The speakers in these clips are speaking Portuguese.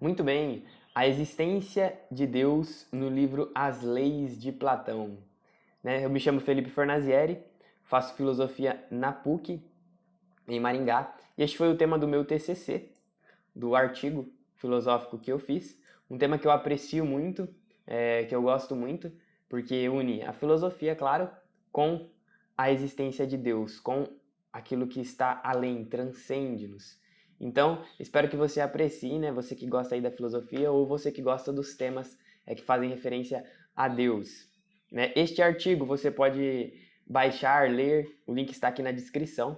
Muito bem, a existência de Deus no livro As Leis de Platão. Eu me chamo Felipe Fornazieri, faço filosofia na PUC, em Maringá, e este foi o tema do meu TCC, do artigo filosófico que eu fiz, um tema que eu aprecio muito, que eu gosto muito, porque une a filosofia, claro, com a existência de Deus, com aquilo que está além, transcende-nos. Então, espero que você aprecie, né? Você que gosta aí da filosofia ou você que gosta dos temas que fazem referência a Deus. Né? Este artigo você pode baixar, ler, o link está aqui na descrição.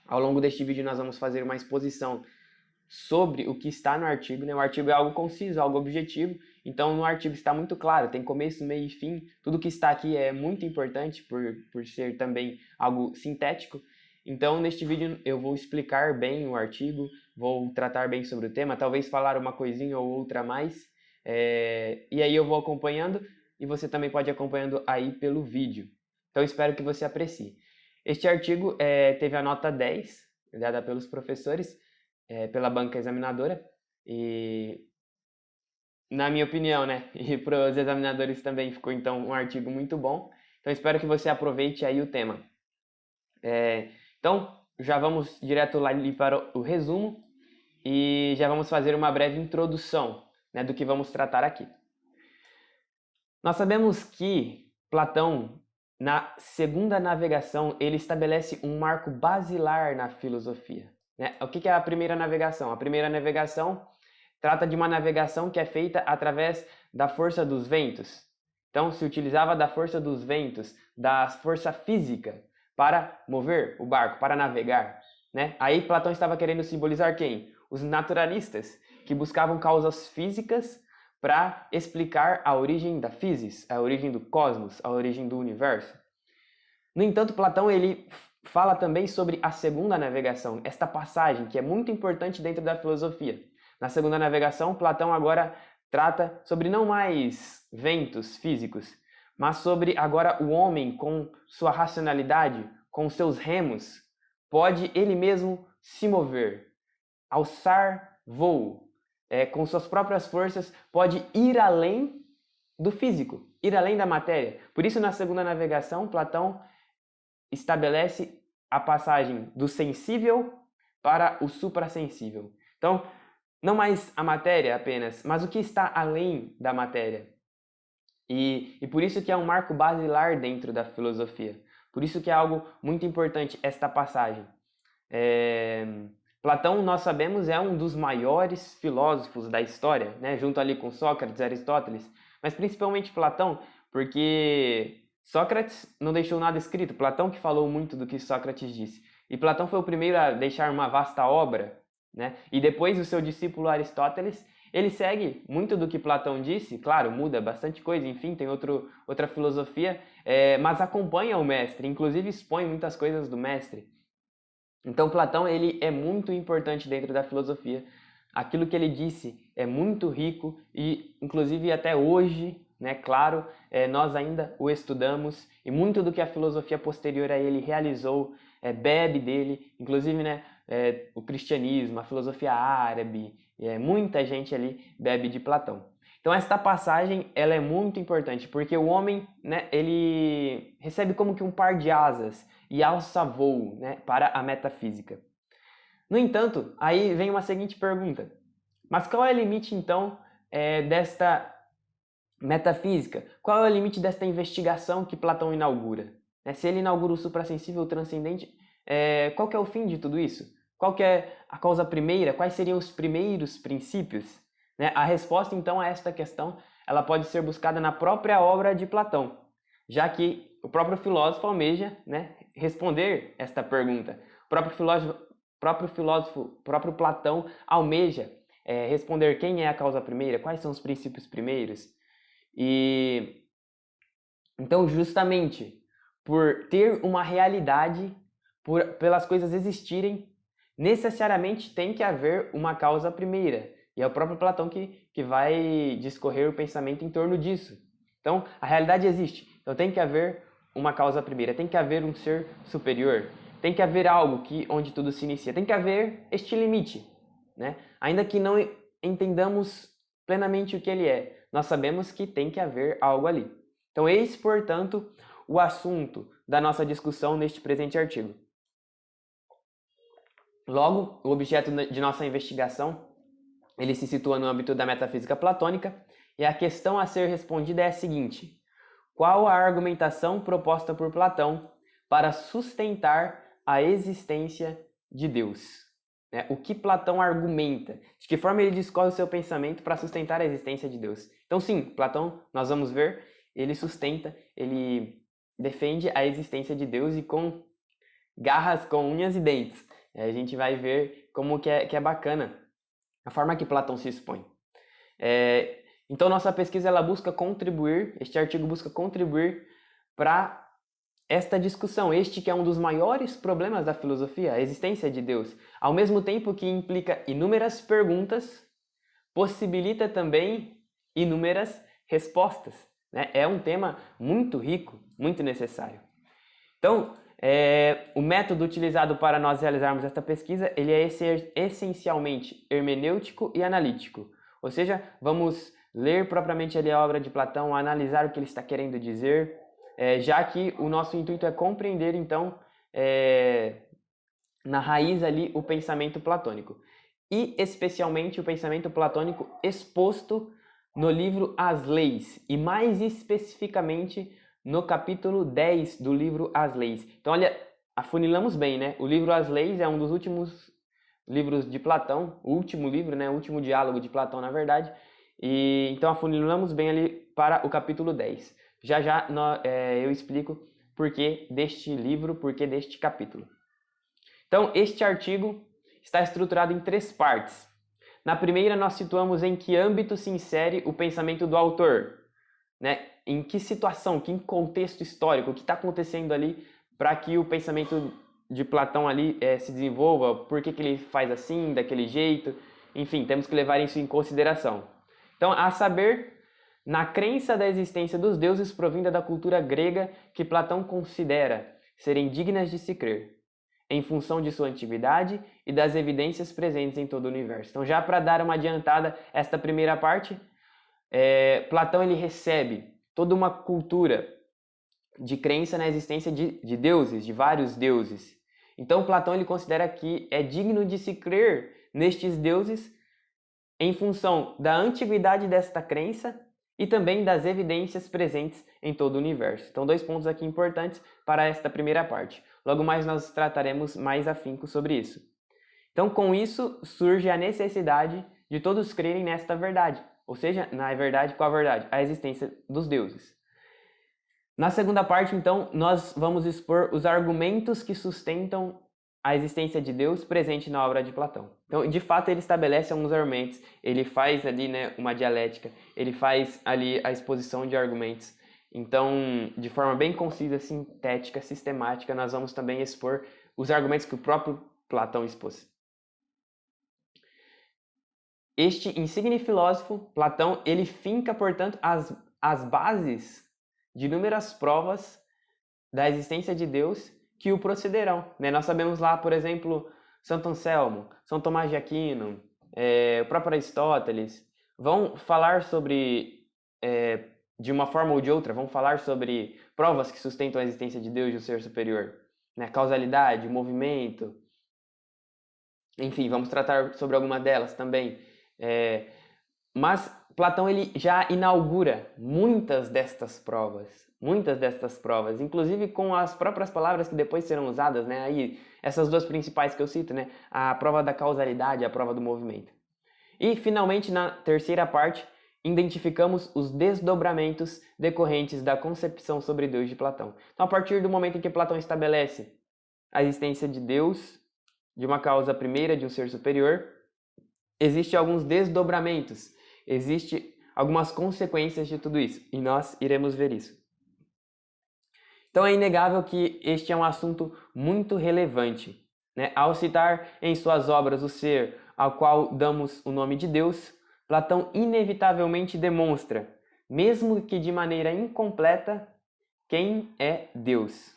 Ao longo deste vídeo nós vamos fazer uma exposição sobre o que está no artigo, né? O artigo é algo conciso, algo objetivo, então no artigo está muito claro, tem começo, meio e fim, tudo que está aqui é muito importante por ser também algo sintético. Então neste vídeo eu vou explicar bem o artigo, vou tratar bem sobre o tema, talvez falar uma coisinha ou outra a mais, e aí eu vou acompanhando e você também pode ir acompanhando aí pelo vídeo. Então espero que você aprecie. Este artigo teve a nota 10, dada pelos professores, pela banca examinadora, e na minha opinião, né, e para os examinadores também ficou então um artigo muito bom. Então espero que você aproveite aí o tema. Então já vamos direto lá ali para o resumo e já vamos fazer uma breve introdução, né, do que vamos tratar aqui. Nós sabemos que Platão, na segunda navegação, ele estabelece um marco basilar na filosofia. Né? O que é a primeira navegação? A primeira navegação trata de uma navegação que é feita através da força dos ventos. Então, se utilizava da força dos ventos, da força física, para mover o barco, para navegar. Né? Aí Platão estava querendo simbolizar quem? Os naturalistas, que buscavam causas físicas para explicar a origem da physis, a origem do cosmos, a origem do universo. No entanto, Platão ele fala também sobre a segunda navegação, esta passagem que é muito importante dentro da filosofia. Na segunda navegação, Platão agora trata sobre não mais ventos físicos, mas sobre agora o homem com sua racionalidade, com seus remos, pode ele mesmo se mover, alçar voo, com suas próprias forças, pode ir além do físico, ir além da matéria. Por isso, na segunda navegação, Platão estabelece a passagem do sensível para o suprassensível. Então, não mais a matéria apenas, mas o que está além da matéria. E por isso que é um marco basilar dentro da filosofia. Por isso que é algo muito importante esta passagem. Platão, nós sabemos, é um dos maiores filósofos da história, né? Junto ali com Sócrates, Aristóteles, mas principalmente Platão, porque Sócrates não deixou nada escrito, Platão que falou muito do que Sócrates disse. E Platão foi o primeiro a deixar uma vasta obra, né? E depois o seu discípulo Aristóteles, ele segue muito do que Platão disse, claro, muda bastante coisa, enfim, tem outra filosofia, mas acompanha o mestre, inclusive expõe muitas coisas do mestre. Então Platão ele é muito importante dentro da filosofia. Aquilo que ele disse é muito rico e, inclusive, até hoje, né, claro, nós ainda o estudamos e muito do que a filosofia posterior a ele realizou bebe dele, inclusive, né, o cristianismo, a filosofia árabe, muita gente ali bebe de Platão. Então esta passagem ela é muito importante porque o homem, né, ele recebe como que um par de asas e alça voo, né, para a metafísica. No entanto, aí vem uma seguinte pergunta: mas qual é o limite então desta metafísica? Qual é o limite desta investigação que Platão inaugura? Se ele inaugura o suprassensível, o transcendente, qual que é o fim de tudo isso? Qual que é a causa primeira? Quais seriam os primeiros princípios? A resposta então a esta questão ela pode ser buscada na própria obra de Platão, já que o próprio filósofo almeja, né, responder esta pergunta. O próprio Platão almeja responder quem é a causa primeira, quais são os princípios primeiros. E então, justamente por ter uma realidade, pelas coisas existirem, necessariamente tem que haver uma causa primeira. E é o próprio Platão que vai discorrer o pensamento em torno disso. Então, a realidade existe. Então, tem que haver uma causa primeira. Tem que haver um ser superior. Tem que haver algo onde tudo se inicia. Tem que haver este limite. Né? Ainda que não entendamos plenamente o que ele é. Nós sabemos que tem que haver algo ali. Então, eis, portanto, o assunto da nossa discussão neste presente artigo. Logo, o objeto de nossa investigação, ele se situa no âmbito da metafísica platônica, e a questão a ser respondida é a seguinte: qual a argumentação proposta por Platão para sustentar a existência de Deus? O que Platão argumenta? De que forma ele discorre o seu pensamento para sustentar a existência de Deus? Então, sim, Platão, nós vamos ver, ele sustenta, ele defende a existência de Deus e com garras, com unhas e dentes. A gente vai ver como que é bacana a forma que Platão se expõe. Então, nossa pesquisa ela busca contribuir, este artigo busca contribuir para esta discussão, este que é um dos maiores problemas da filosofia, a existência de Deus. Ao mesmo tempo que implica inúmeras perguntas, possibilita também inúmeras respostas. É um tema muito rico, muito necessário. Então, o método utilizado para nós realizarmos esta pesquisa, ele é essencialmente hermenêutico e analítico. Ou seja, vamos ler propriamente ali a obra de Platão, analisar o que ele está querendo dizer, já que o nosso intuito é compreender, então, na raiz ali, o pensamento platônico. E, especialmente, o pensamento platônico exposto no livro As Leis, e mais especificamente no capítulo 10 do livro As Leis. Então, olha, afunilamos bem, né? O livro As Leis é um dos últimos livros de Platão, o último livro, né? O último diálogo de Platão, na verdade. E então afunilamos bem ali para o capítulo 10. Já já eu explico por que deste livro, por que deste capítulo. Então, este artigo está estruturado em 3 partes. Na primeira, nós situamos em que âmbito se insere o pensamento do autor, né? Em que situação, que contexto histórico, o que está acontecendo ali para que o pensamento de Platão ali se desenvolva, por que ele faz assim, daquele jeito, enfim, temos que levar isso em consideração. Então, a saber, na crença da existência dos deuses provinda da cultura grega que Platão considera serem dignas de se crer, em função de sua antiguidade e das evidências presentes em todo o universo. Então, já para dar uma adiantada, esta primeira parte, Platão ele recebe toda uma cultura de crença na existência de deuses, de vários deuses. Então, Platão ele considera que é digno de se crer nestes deuses em função da antiguidade desta crença e também das evidências presentes em todo o universo. Então, 2 pontos aqui importantes para esta primeira parte. Logo mais nós trataremos mais afinco sobre isso. Então, com isso, surge a necessidade de todos crerem nesta verdade. Ou seja, na verdade, qual a verdade? A existência dos deuses. Na segunda parte, então, nós vamos expor os argumentos que sustentam a existência de Deus presente na obra de Platão. Então, de fato, ele estabelece alguns argumentos, ele faz ali, né, uma dialética, ele faz ali a exposição de argumentos. Então, de forma bem concisa, sintética, sistemática, nós vamos também expor os argumentos que o próprio Platão expôs. Este insigne filósofo, Platão, ele finca, portanto, as bases de inúmeras provas da existência de Deus que o procederão. Nós sabemos lá, por exemplo, Santo Anselmo, São Tomás de Aquino, o próprio Aristóteles, vão falar sobre, de uma forma ou de outra, vão falar sobre provas que sustentam a existência de Deus e o ser superior. Causalidade, movimento, enfim, vamos tratar sobre alguma delas também. Mas Platão ele já inaugura muitas destas provas, inclusive com as próprias palavras que depois serão usadas, aí essas 2 principais que eu cito, a prova da causalidade e a prova do movimento. E finalmente na terceira parte identificamos os desdobramentos decorrentes da concepção sobre Deus de Platão. Então, a partir do momento em que Platão estabelece a existência de Deus, de uma causa primeira, de um ser superior, existem alguns desdobramentos, existem algumas consequências de tudo isso, e nós iremos ver isso. Então é inegável que este é um assunto muito relevante. Ao citar em suas obras o ser ao qual damos o nome de Deus, Platão inevitavelmente demonstra, mesmo que de maneira incompleta, quem é Deus.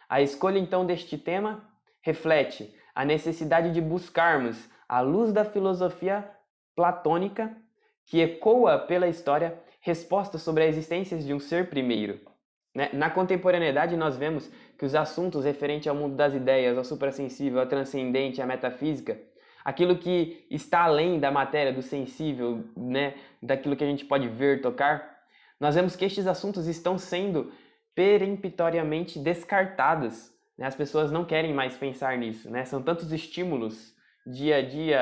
A escolha então deste tema reflete a necessidade de buscarmos, à luz da filosofia platônica que ecoa pela história respostas sobre a existência de um ser primeiro. Né? Na contemporaneidade, nós vemos que os assuntos referentes ao mundo das ideias, ao suprassensível, ao transcendente, à metafísica, aquilo que está além da matéria, do sensível, né? Daquilo que a gente pode ver, tocar, nós vemos que estes assuntos estão sendo peremptoriamente descartados. Né? As pessoas não querem mais pensar nisso. Né? São tantos estímulos dia a dia,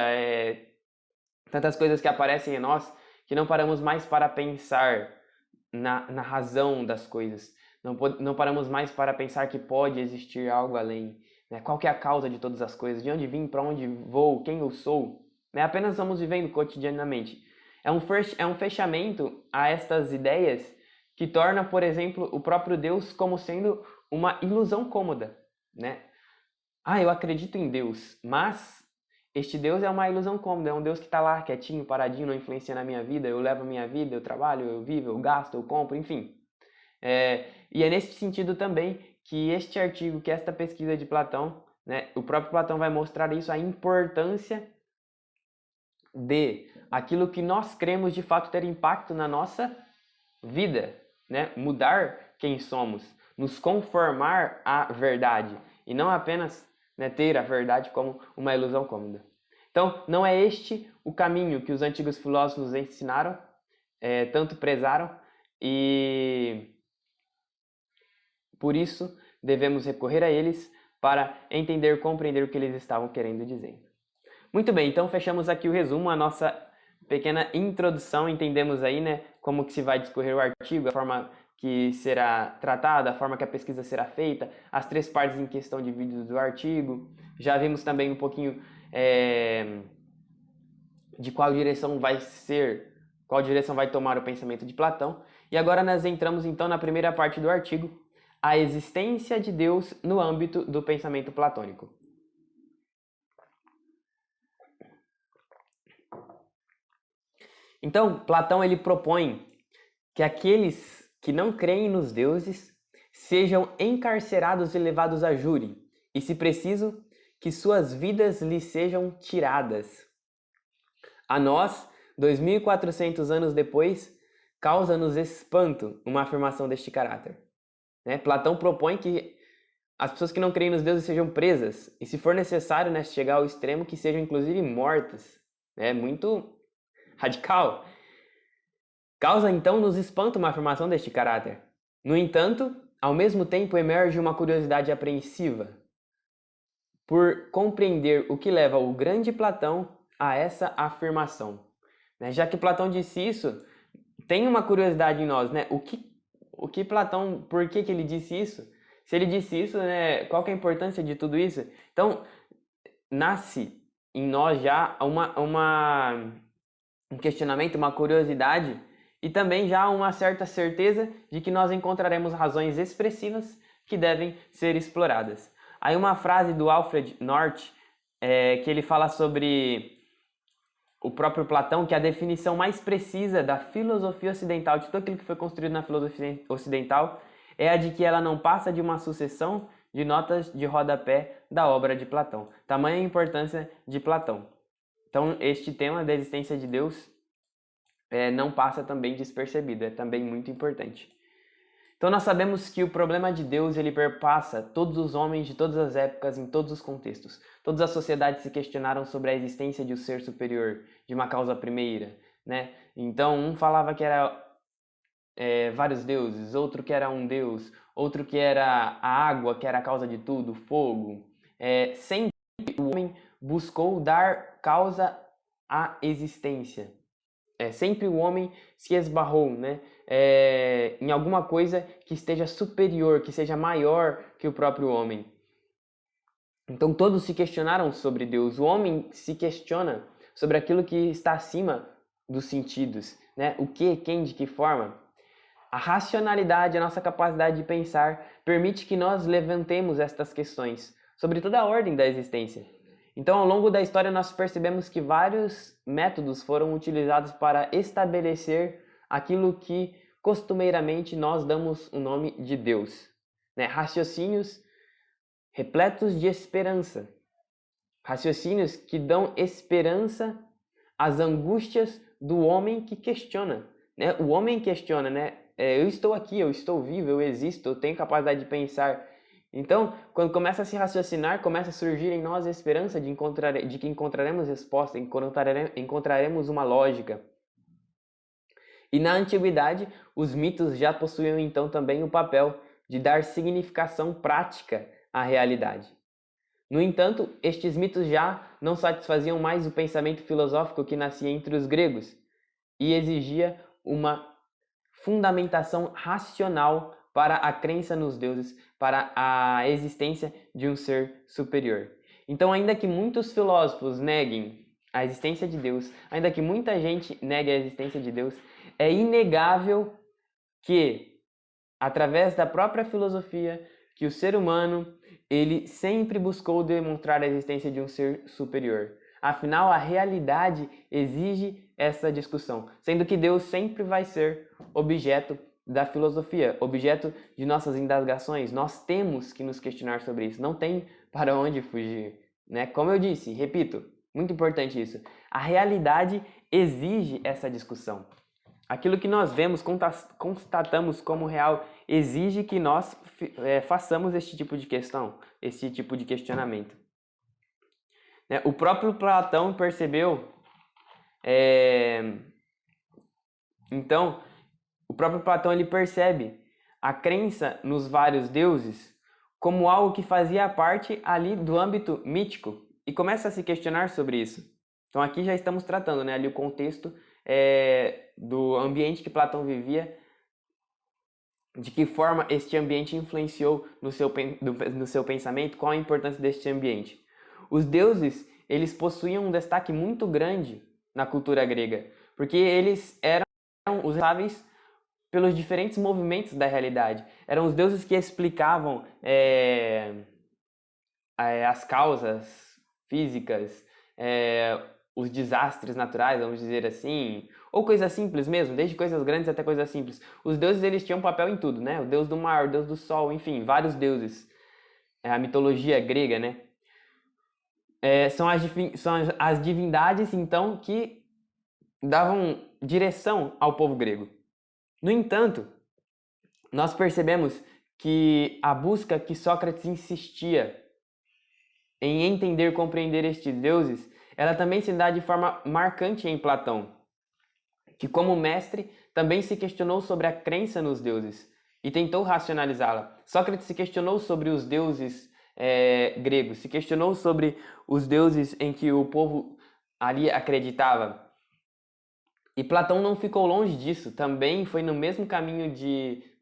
tantas coisas que aparecem em nós, que não paramos mais para pensar na razão das coisas. Não paramos mais para pensar que pode existir algo além. Né? Qual que é a causa de todas as coisas? De onde vim, para onde vou, quem eu sou? Né? Apenas estamos vivendo cotidianamente. É um fechamento a estas ideias que torna, por exemplo, o próprio Deus como sendo uma ilusão cômoda. Né? Eu acredito em Deus, mas este Deus é uma ilusão cômoda, é um Deus que está lá quietinho, paradinho, não influencia na minha vida, eu levo a minha vida, eu trabalho, eu vivo, eu gasto, eu compro, enfim. E é nesse sentido também que este artigo, que esta pesquisa de Platão, né, o próprio Platão vai mostrar isso, a importância de aquilo que nós cremos de fato ter impacto na nossa vida, né? Mudar quem somos, nos conformar à verdade e não apenas, né, ter a verdade como uma ilusão cômoda. Então, não é este o caminho que os antigos filósofos ensinaram, tanto prezaram, e por isso devemos recorrer a eles para entender e compreender o que eles estavam querendo dizer. Muito bem, então fechamos aqui o resumo, a nossa pequena introdução. Entendemos aí, né, como que se vai discorrer o artigo, a forma que será tratada, a forma que a pesquisa será feita, as 3 partes em questão divididas do artigo. Já vimos também um pouquinho de qual direção vai tomar o pensamento de Platão. E agora nós entramos então na primeira parte do artigo, a existência de Deus no âmbito do pensamento platônico. Então, Platão ele propõe que aqueles que não creem nos deuses sejam encarcerados e levados a júri, e, se preciso, que suas vidas lhes sejam tiradas. A nós, 2.400 anos depois, causa-nos espanto uma afirmação deste caráter. Né? Platão propõe que as pessoas que não creem nos deuses sejam presas, e, se for necessário, né, chegar ao extremo, que sejam inclusive mortas. É muito radical. Causa então nos espanto uma afirmação deste caráter. No entanto, ao mesmo tempo emerge uma curiosidade apreensiva por compreender o que leva o grande Platão a essa afirmação. Já que Platão disse isso, tem uma curiosidade em nós, né? O que Platão, por que ele disse isso? Se ele disse isso, né, qual que é a importância de tudo isso? Então, nasce em nós já um questionamento, uma curiosidade e também já uma certa certeza de que nós encontraremos razões expressivas que devem ser exploradas. Aí uma frase do Alfred North, que ele fala sobre o próprio Platão, que a definição mais precisa da filosofia ocidental, de tudo aquilo que foi construído na filosofia ocidental, é a de que ela não passa de uma sucessão de notas de rodapé da obra de Platão. Tamanha a importância de Platão. Então, este tema da existência de Deus não passa também despercebido, é também muito importante. Então, nós sabemos que o problema de Deus ele perpassa todos os homens de todas as épocas, em todos os contextos. Todas as sociedades se questionaram sobre a existência de um ser superior, de uma causa primeira. Né? Então, um falava que era vários deuses, outro que era um deus, outro que era a água, que era a causa de tudo, fogo. Sempre o homem buscou dar causa à existência. Sempre o homem se esbarrou, né, em alguma coisa que esteja superior, que seja maior que o próprio homem. Então todos se questionaram sobre Deus. O homem se questiona sobre aquilo que está acima dos sentidos, né? O que, quem, de que forma. A racionalidade, a nossa capacidade de pensar, permite que nós levantemos estas questões sobre toda a ordem da existência. Então, ao longo da história, nós percebemos que vários métodos foram utilizados para estabelecer aquilo que costumeiramente nós damos o nome de Deus. Né? Raciocínios repletos de esperança. Raciocínios que dão esperança as angústias do homem que questiona, né? O homem questiona, né? Eu estou aqui, eu estou vivo, eu existo, eu tenho capacidade de pensar. Então, quando começa a se raciocinar, começa a surgir em nós a esperança de que encontraremos resposta, encontraremos uma lógica. E na antiguidade, os mitos já possuíam então também o papel de dar significação prática à realidade. No entanto, estes mitos já não satisfaziam mais o pensamento filosófico que nascia entre os gregos e exigia uma fundamentação racional para a crença nos deuses, para a existência de um ser superior. Então, ainda que muitos filósofos neguem a existência de Deus, ainda que muita gente negue a existência de Deus, é inegável que, através da própria filosofia, que o ser humano ele sempre buscou demonstrar a existência de um ser superior. Afinal, a realidade exige essa discussão, sendo que Deus sempre vai ser objeto da filosofia, objeto de nossas indagações. Nós temos que nos questionar sobre isso, não tem para onde fugir, né? Como eu disse, repito, muito importante isso. A realidade exige essa discussão. Aquilo que nós vemos, constatamos como real, exige que nós façamos este tipo de questão, esse tipo de questionamento. O próprio Platão percebeu, então, o próprio Platão ele percebe a crença nos vários deuses como algo que fazia parte ali do âmbito mítico e começa a se questionar sobre isso. Então aqui já estamos tratando, né, ali o contexto do ambiente que Platão vivia, de que forma este ambiente influenciou no seu pensamento, qual a importância deste ambiente. Os deuses, eles possuíam um destaque muito grande na cultura grega, porque eles eram os responsáveis pelos diferentes movimentos da realidade. Eram os deuses que explicavam as causas físicas, os desastres naturais, vamos dizer assim, ou coisas simples mesmo, desde coisas grandes até coisas simples. Os deuses, eles tinham papel em tudo, né? O deus do mar, o deus do sol, enfim, vários deuses. A mitologia grega, né? São as divindades, então, que davam direção ao povo grego. No entanto, nós percebemos que a busca que Sócrates insistia em entender e compreender estes deuses, ela também se dá de forma marcante em Platão, que como mestre também se questionou sobre a crença nos deuses e tentou racionalizá-la. Sócrates se questionou sobre os deuses gregos, se questionou sobre os deuses em que o povo ali acreditava. E Platão não ficou longe disso, também foi no mesmo caminho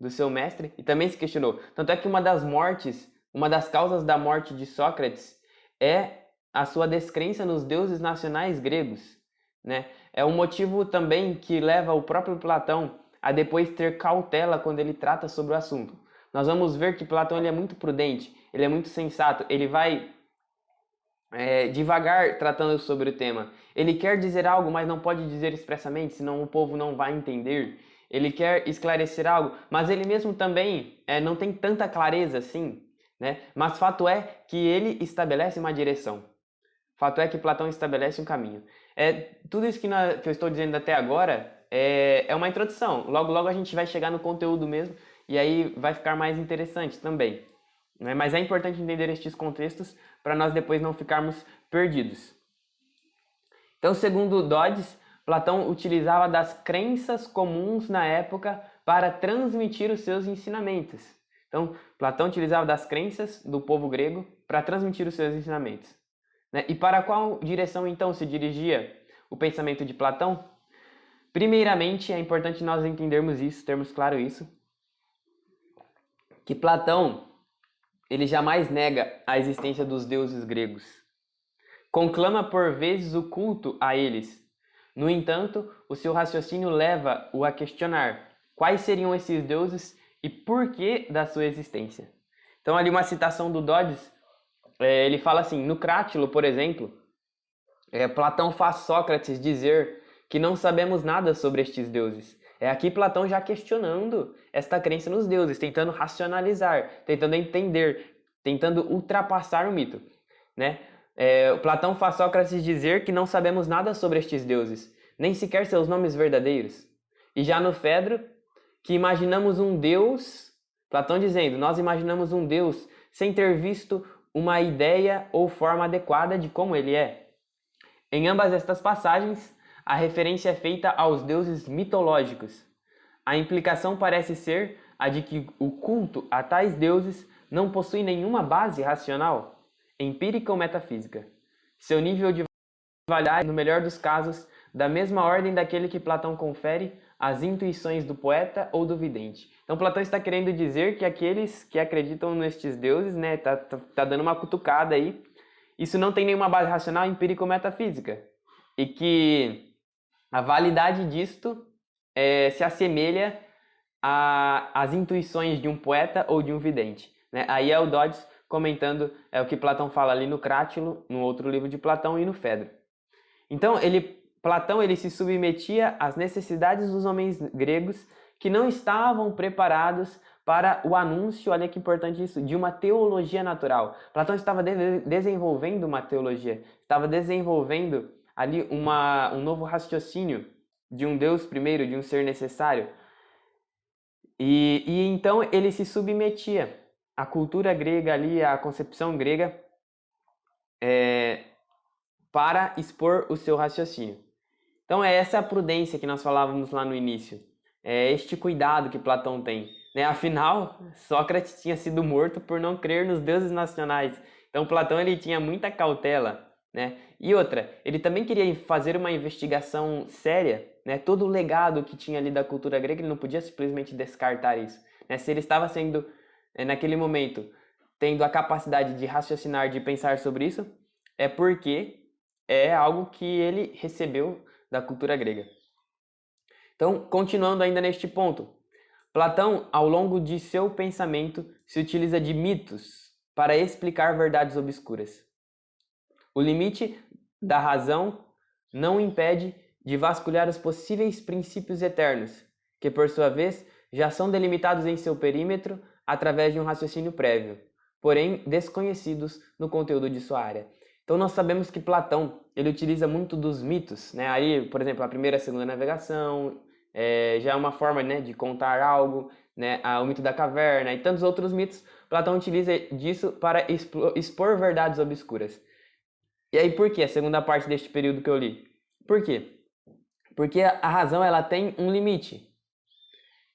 do seu mestre e também se questionou. Tanto é que uma das causas da morte de Sócrates é a sua descrença nos deuses nacionais gregos, né? É um motivo também que leva o próprio Platão a depois ter cautela quando ele trata sobre o assunto. Nós vamos ver que Platão ele é muito prudente, ele é muito sensato, ele vai devagar tratando sobre o tema. Ele quer dizer algo, mas não pode dizer expressamente, senão o povo não vai entender. Ele quer esclarecer algo, mas ele mesmo também não tem tanta clareza assim, né? Mas fato é que ele estabelece uma direção. Fato é que Platão estabelece um caminho. Tudo isso que eu estou dizendo até agora é uma introdução. Logo, logo a gente vai chegar no conteúdo mesmo e aí vai ficar mais interessante também. Né? Mas é importante entender estes contextos para nós depois não ficarmos perdidos. Então, segundo Dodds, Platão utilizava das crenças comuns na época para transmitir os seus ensinamentos. Então, Platão utilizava das crenças do povo grego para transmitir os seus ensinamentos. Né? E para qual direção, então, se dirigia o pensamento de Platão? Primeiramente, é importante nós entendermos isso, termos claro isso, que Platão ele jamais nega a existência dos deuses gregos. Conclama por vezes o culto a eles. No entanto, o seu raciocínio leva-o a questionar quais seriam esses deuses e por que da sua existência. Então, ali uma citação do Dodds, ele fala assim, no Crátilo, por exemplo, Platão faz Sócrates dizer que não sabemos nada sobre estes deuses. Aqui Platão já questionando esta crença nos deuses, tentando racionalizar, tentando entender, tentando ultrapassar o mito, né? Platão faz Sócrates dizer que não sabemos nada sobre estes deuses, nem sequer seus nomes verdadeiros. E já no Fedro, que imaginamos um Deus, Platão dizendo, nós imaginamos um Deus sem ter visto uma ideia ou forma adequada de como ele é. Em ambas estas passagens, a referência é feita aos deuses mitológicos. A implicação parece ser a de que o culto a tais deuses não possui nenhuma base racional, empírica ou metafísica. Seu nível de validade, no melhor dos casos, da mesma ordem daquele que Platão confere às intuições do poeta ou do vidente. Então Platão está querendo dizer que aqueles que acreditam nestes deuses, né, tá dando uma cutucada aí, isso não tem nenhuma base racional, empírica ou metafísica. E que a validade disto se assemelha às intuições de um poeta ou de um vidente. Né? Aí é o Dodds comentando o que Platão fala ali no Crátilo, no outro livro de Platão, e no Fedro. Então, Platão ele se submetia às necessidades dos homens gregos que não estavam preparados para o anúncio, olha que importante isso, de uma teologia natural. Platão estava desenvolvendo uma teologia, estava desenvolvendo ali um novo raciocínio de um Deus primeiro, de um ser necessário. E então ele se submetia à cultura grega ali, à concepção grega, para expor o seu raciocínio. Então é essa a prudência que nós falávamos lá no início, é este cuidado que Platão tem. Né? Afinal, Sócrates tinha sido morto por não crer nos deuses nacionais. Então Platão ele tinha muita cautela. Né? E outra, ele também queria fazer uma investigação séria, né? Todo o legado que tinha ali da cultura grega, ele não podia simplesmente descartar isso. Né? Se ele estava sendo, naquele momento, tendo a capacidade de raciocinar, de pensar sobre isso, é porque é algo que ele recebeu da cultura grega. Então, continuando ainda neste ponto, Platão, ao longo de seu pensamento, se utiliza de mitos para explicar verdades obscuras. O limite da razão não impede de vasculhar os possíveis princípios eternos, que por sua vez já são delimitados em seu perímetro através de um raciocínio prévio, porém desconhecidos no conteúdo de sua área. Então nós sabemos que Platão ele utiliza muito dos mitos, né? Aí, por exemplo, a primeira e a segunda navegação já é uma forma, né, de contar algo, né? O mito da caverna e tantos outros mitos. Platão utiliza disso para expor verdades obscuras. E aí por que a segunda parte deste período que eu li? Por quê? Porque a razão ela tem um limite.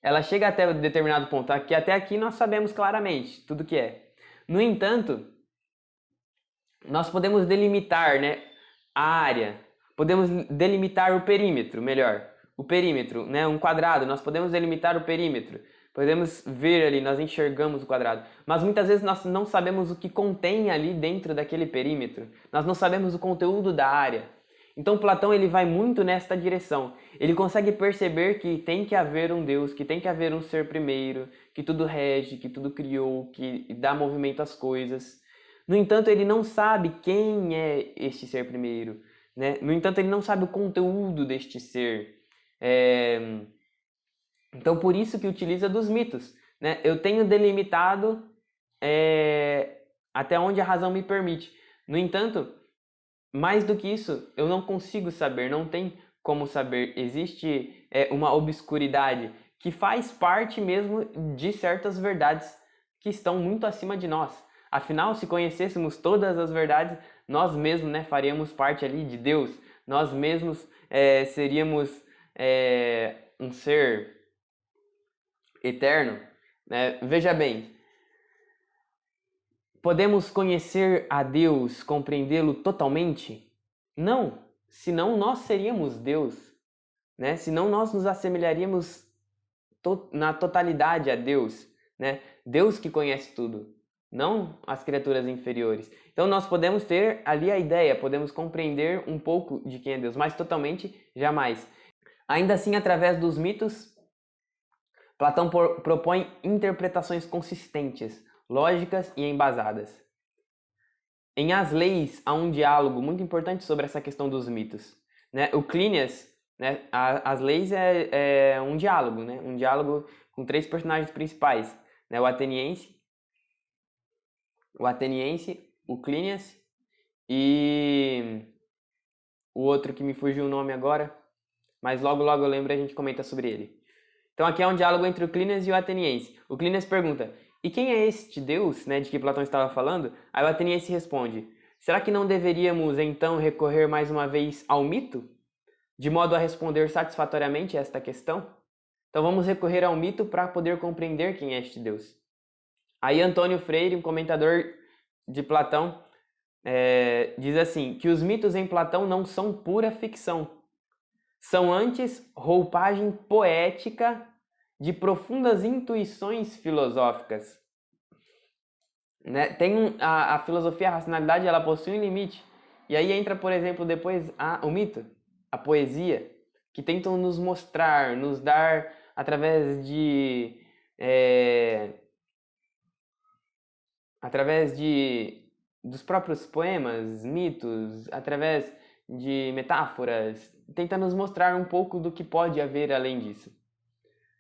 Ela chega até um determinado ponto, que até aqui nós sabemos claramente tudo que é. No entanto, nós podemos delimitar, né, a área, podemos delimitar o perímetro, melhor. O perímetro, né, um quadrado, nós podemos delimitar o perímetro. Podemos ver ali, nós enxergamos o quadrado. Mas muitas vezes nós não sabemos o que contém ali dentro daquele perímetro. Nós não sabemos o conteúdo da área. Então Platão ele vai muito nesta direção. Ele consegue perceber que tem que haver um Deus, que tem que haver um ser primeiro, que tudo rege, que tudo criou, que dá movimento às coisas. No entanto, ele não sabe quem é este ser primeiro. Né? No entanto, ele não sabe o conteúdo deste ser. Então, por isso que utiliza dos mitos. Né? Eu tenho delimitado até onde a razão me permite. No entanto, mais do que isso, eu não consigo saber, não tem como saber. Existe uma obscuridade que faz parte mesmo de certas verdades que estão muito acima de nós. Afinal, se conhecêssemos todas as verdades, nós mesmos, né, faríamos parte ali de Deus. Nós mesmos seríamos um ser eterno. Né? Veja bem, podemos conhecer a Deus, compreendê-lo totalmente? Não, senão nós seríamos Deus. Né? Senão nós nos assemelharíamos na totalidade a Deus. Né? Deus que conhece tudo, não as criaturas inferiores. Então nós podemos ter ali a ideia, podemos compreender um pouco de quem é Deus, mas totalmente jamais. Ainda assim, através dos mitos, Platão propõe interpretações consistentes, lógicas e embasadas. Em As Leis há um diálogo muito importante sobre essa questão dos mitos. Né? O Cleinias, né? As Leis é um diálogo, né? Um diálogo com três personagens principais, né? O ateniense, o Cleinias e o outro que me fugiu o nome agora, mas logo eu lembro e a gente comenta sobre ele. Então aqui é um diálogo entre o Cleinias e o ateniense. O Cleinias pergunta, e quem é este Deus, né, de que Platão estava falando? Aí o ateniense responde, será que não deveríamos então recorrer mais uma vez ao mito? De modo a responder satisfatoriamente a esta questão? Então vamos recorrer ao mito para poder compreender quem é este Deus. Aí Antônio Freire, um comentador de Platão, diz assim, que os mitos em Platão não são pura ficção. São antes roupagem poética de profundas intuições filosóficas. Né? A filosofia, a racionalidade, ela possui um limite. E aí entra, por exemplo, depois o mito, a poesia, que tentam nos mostrar, nos dar através dos próprios poemas, mitos, através de metáforas, tenta nos mostrar um pouco do que pode haver além disso.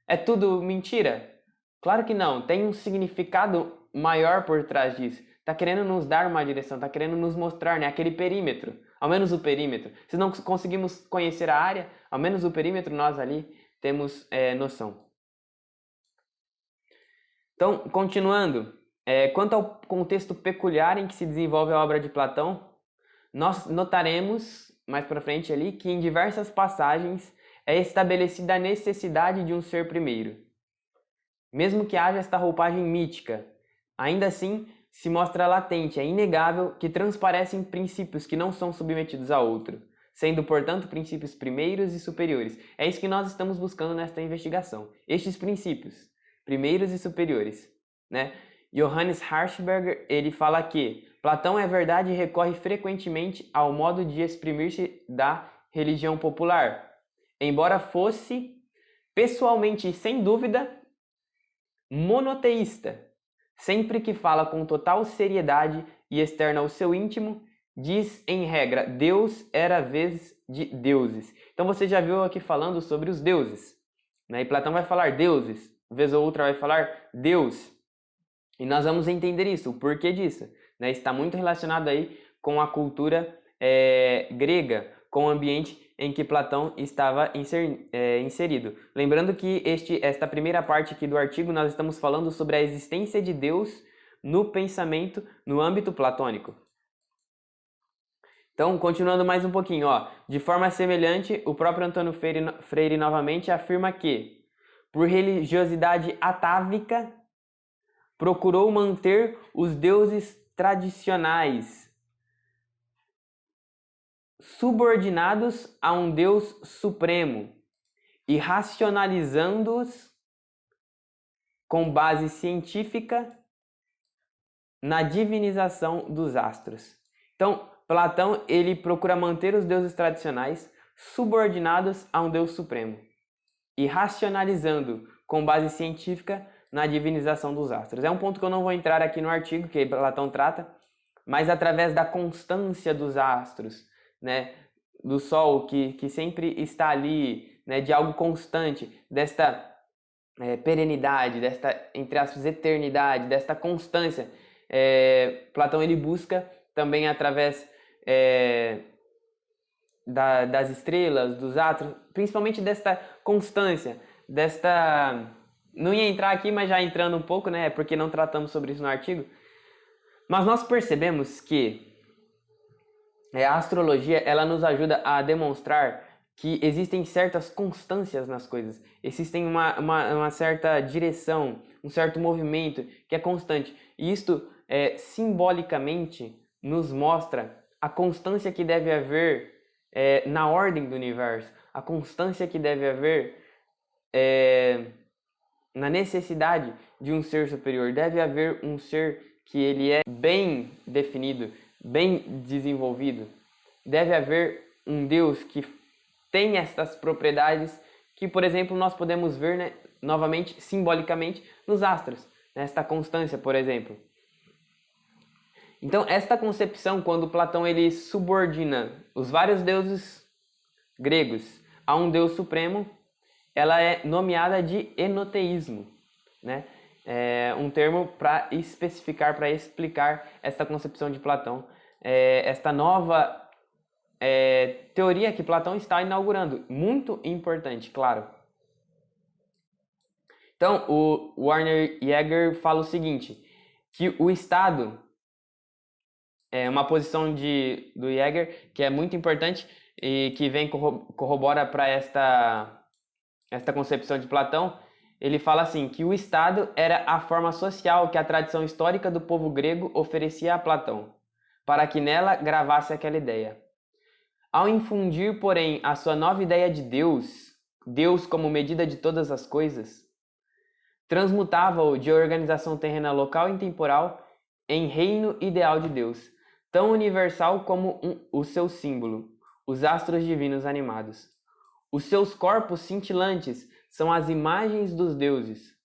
É tudo mentira? Claro que não, tem um significado maior por trás disso. Está querendo nos dar uma direção, está querendo nos mostrar, né, aquele perímetro, ao menos o perímetro. Se não conseguimos conhecer a área, ao menos o perímetro nós ali temos noção. Então, continuando, quanto ao contexto peculiar em que se desenvolve a obra de Platão, nós notaremos mais para frente ali que em diversas passagens é estabelecida a necessidade de um ser primeiro. Mesmo que haja esta roupagem mítica, ainda assim se mostra latente, é inegável que transparecem princípios que não são submetidos a outro, sendo, portanto, princípios primeiros e superiores. É isso que nós estamos buscando nesta investigação. Estes princípios, primeiros e superiores, né? Johannes Harshberger, ele fala que Platão é verdade e recorre frequentemente ao modo de exprimir-se da religião popular, embora fosse, pessoalmente e sem dúvida, monoteísta. Sempre que fala com total seriedade e externa o seu íntimo, diz em regra, Deus era vez de deuses. Então você já viu aqui falando sobre os deuses, né? E Platão vai falar deuses, vez ou outra vai falar Deus. E nós vamos entender isso, o porquê disso, né? Está muito relacionado aí com a cultura grega, com o ambiente em que Platão estava inserido. Lembrando que esta primeira parte aqui do artigo nós estamos falando sobre a existência de Deus no pensamento, no âmbito platônico. Então, continuando mais um pouquinho, de forma semelhante, o próprio Antônio Freire novamente afirma que, por religiosidade atávica, procurou manter os deuses tradicionais subordinados a um Deus supremo e racionalizando-os com base científica na divinização dos astros. Então, Platão ele procura manter os deuses tradicionais subordinados a um Deus supremo e racionalizando com base científica na divinização dos astros. É um ponto que eu não vou entrar aqui no artigo que Platão trata, mas através da constância dos astros, né, do Sol que sempre está ali, né, de algo constante, desta perenidade, desta, entre aspas, eternidade, desta constância. Platão ele busca também através das estrelas, dos astros, principalmente desta constância, desta... Não ia entrar aqui, mas já entrando um pouco, né, porque não tratamos sobre isso no artigo, mas nós percebemos que a astrologia ela nos ajuda a demonstrar que existem certas constâncias nas coisas, existem uma certa direção, um certo movimento que é constante. E isto, simbolicamente, nos mostra a constância que deve haver na ordem do universo, a constância que deve haver na necessidade de um ser superior. Deve haver um ser que ele é bem definido, bem desenvolvido. Deve haver um Deus que tem essas propriedades que, por exemplo, nós podemos ver, né, novamente, simbolicamente, nos astros. Nesta constância, por exemplo. Então, esta concepção, quando Platão ele subordina os vários deuses gregos a um Deus supremo, ela é nomeada de enoteísmo, né? É um termo para especificar, para explicar esta concepção de Platão esta nova teoria que Platão está inaugurando. Muito importante, claro. Então, o Werner Jaeger fala o seguinte, que o Estado é uma posição do Jaeger que é muito importante e que vem corrobora para esta concepção de Platão. Ele fala assim, que o Estado era a forma social que a tradição histórica do povo grego oferecia a Platão, para que nela gravasse aquela ideia. Ao infundir, porém, a sua nova ideia de Deus como medida de todas as coisas, transmutava-o de organização terrena local e temporal em reino ideal de Deus, tão universal como o seu símbolo, os astros divinos animados. Os seus corpos cintilantes são as imagens dos deuses,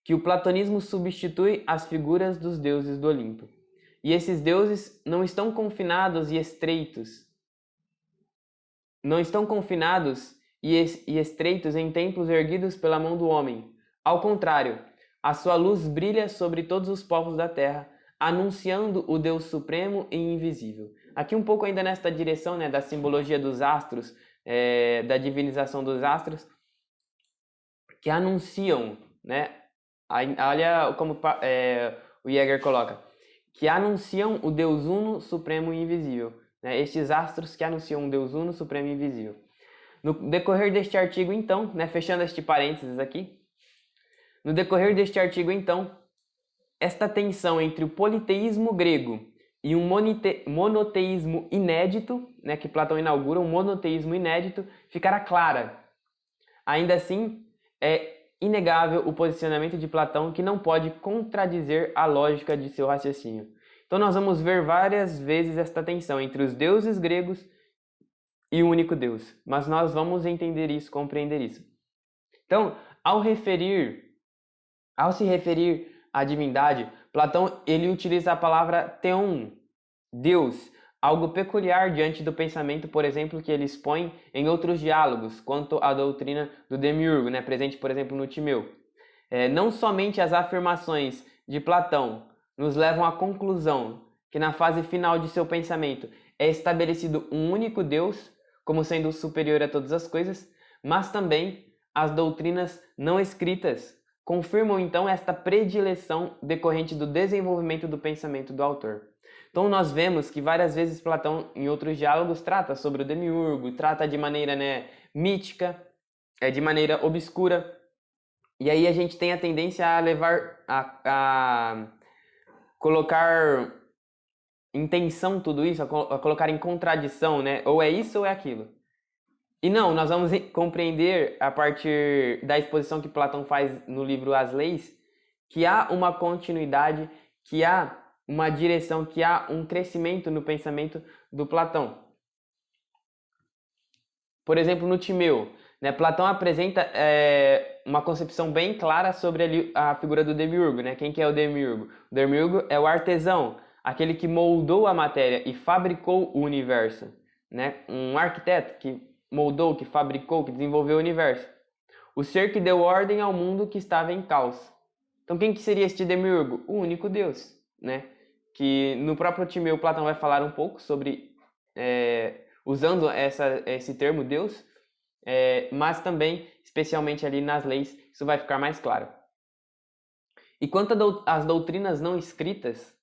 que o platonismo substitui às figuras dos deuses do Olimpo. E esses deuses não estão confinados e estreitos em templos erguidos pela mão do homem. Ao contrário, a sua luz brilha sobre todos os povos da terra, anunciando o Deus supremo e invisível. Aqui um pouco ainda nesta direção, da simbologia dos astros, da divinização dos astros, que anunciam, olha como o Jaeger coloca, que anunciam o Deus Uno, Supremo e Invisível. Estes astros que anunciam o Deus Uno, Supremo e Invisível. No decorrer deste artigo, então, fechando este parênteses aqui, no decorrer deste artigo, então, esta tensão entre o politeísmo grego e um monoteísmo inédito, que Platão inaugura, um monoteísmo inédito, ficará clara. Ainda assim, é inegável o posicionamento de Platão, que não pode contradizer a lógica de seu raciocínio. Então nós vamos ver várias vezes esta tensão entre os deuses gregos e o único Deus. Mas nós vamos entender isso, compreender isso. Então, ao se referir à divindade, Platão ele utiliza a palavra theon, Deus, algo peculiar diante do pensamento, por exemplo, que ele expõe em outros diálogos, quanto à doutrina do Demiurgo, presente, por exemplo, no Timeu. Não somente as afirmações de Platão nos levam à conclusão que na fase final de seu pensamento é estabelecido um único Deus, como sendo superior a todas as coisas, mas também as doutrinas não escritas confirmam então esta predileção decorrente do desenvolvimento do pensamento do autor. Então nós vemos que várias vezes Platão, em outros diálogos, trata sobre o Demiurgo, trata de maneira mítica, de maneira obscura, e aí a gente tem a tendência a levar a colocar em tensão tudo isso, a colocar em contradição, ou é isso ou é aquilo. E não, nós vamos compreender a partir da exposição que Platão faz no livro As Leis, que há uma continuidade, que há uma direção, que há um crescimento no pensamento do Platão. Por exemplo, no Timeu, Platão apresenta uma concepção bem clara sobre a figura do Demiurgo. Quem que é o Demiurgo? O Demiurgo é o artesão, aquele que moldou a matéria e fabricou o universo. Um arquiteto que moldou, que fabricou, que desenvolveu o universo. O ser que deu ordem ao mundo que estava em caos. Então quem que seria este Demiurgo? O único Deus, que no próprio Timeu Platão vai falar um pouco sobre, usando esse termo Deus, mas também, especialmente ali nas leis, isso vai ficar mais claro. E quanto às doutrinas não escritas,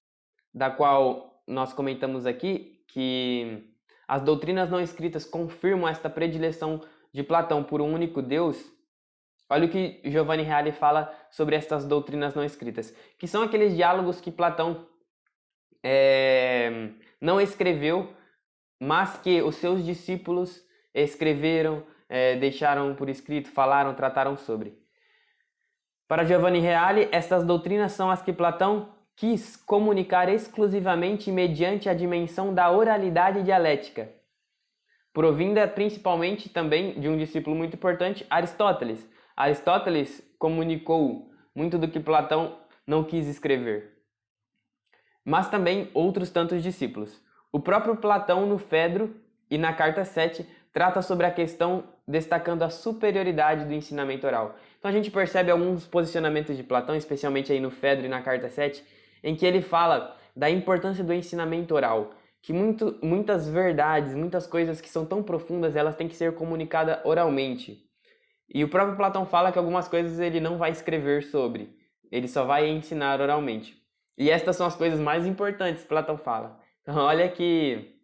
da qual nós comentamos aqui, que as doutrinas não escritas confirmam esta predileção de Platão por um único Deus. Olha o que Giovanni Reale fala sobre estas doutrinas não escritas, que são aqueles diálogos que Platão não escreveu, mas que os seus discípulos escreveram, deixaram por escrito, falaram, trataram sobre. Para Giovanni Reale, estas doutrinas são as que Platão quis comunicar exclusivamente mediante a dimensão da oralidade dialética, provinda principalmente também de um discípulo muito importante, Aristóteles. Aristóteles comunicou muito do que Platão não quis escrever, mas também outros tantos discípulos. O próprio Platão, no Fedro e na Carta 7, trata sobre a questão destacando a superioridade do ensinamento oral. Então a gente percebe alguns posicionamentos de Platão, especialmente aí no Fedro e na Carta 7, em que ele fala da importância do ensinamento oral, que muitas verdades, muitas coisas que são tão profundas, elas têm que ser comunicadas oralmente. E o próprio Platão fala que algumas coisas ele não vai escrever sobre, ele só vai ensinar oralmente. E estas são as coisas mais importantes, Platão fala. Então, olha que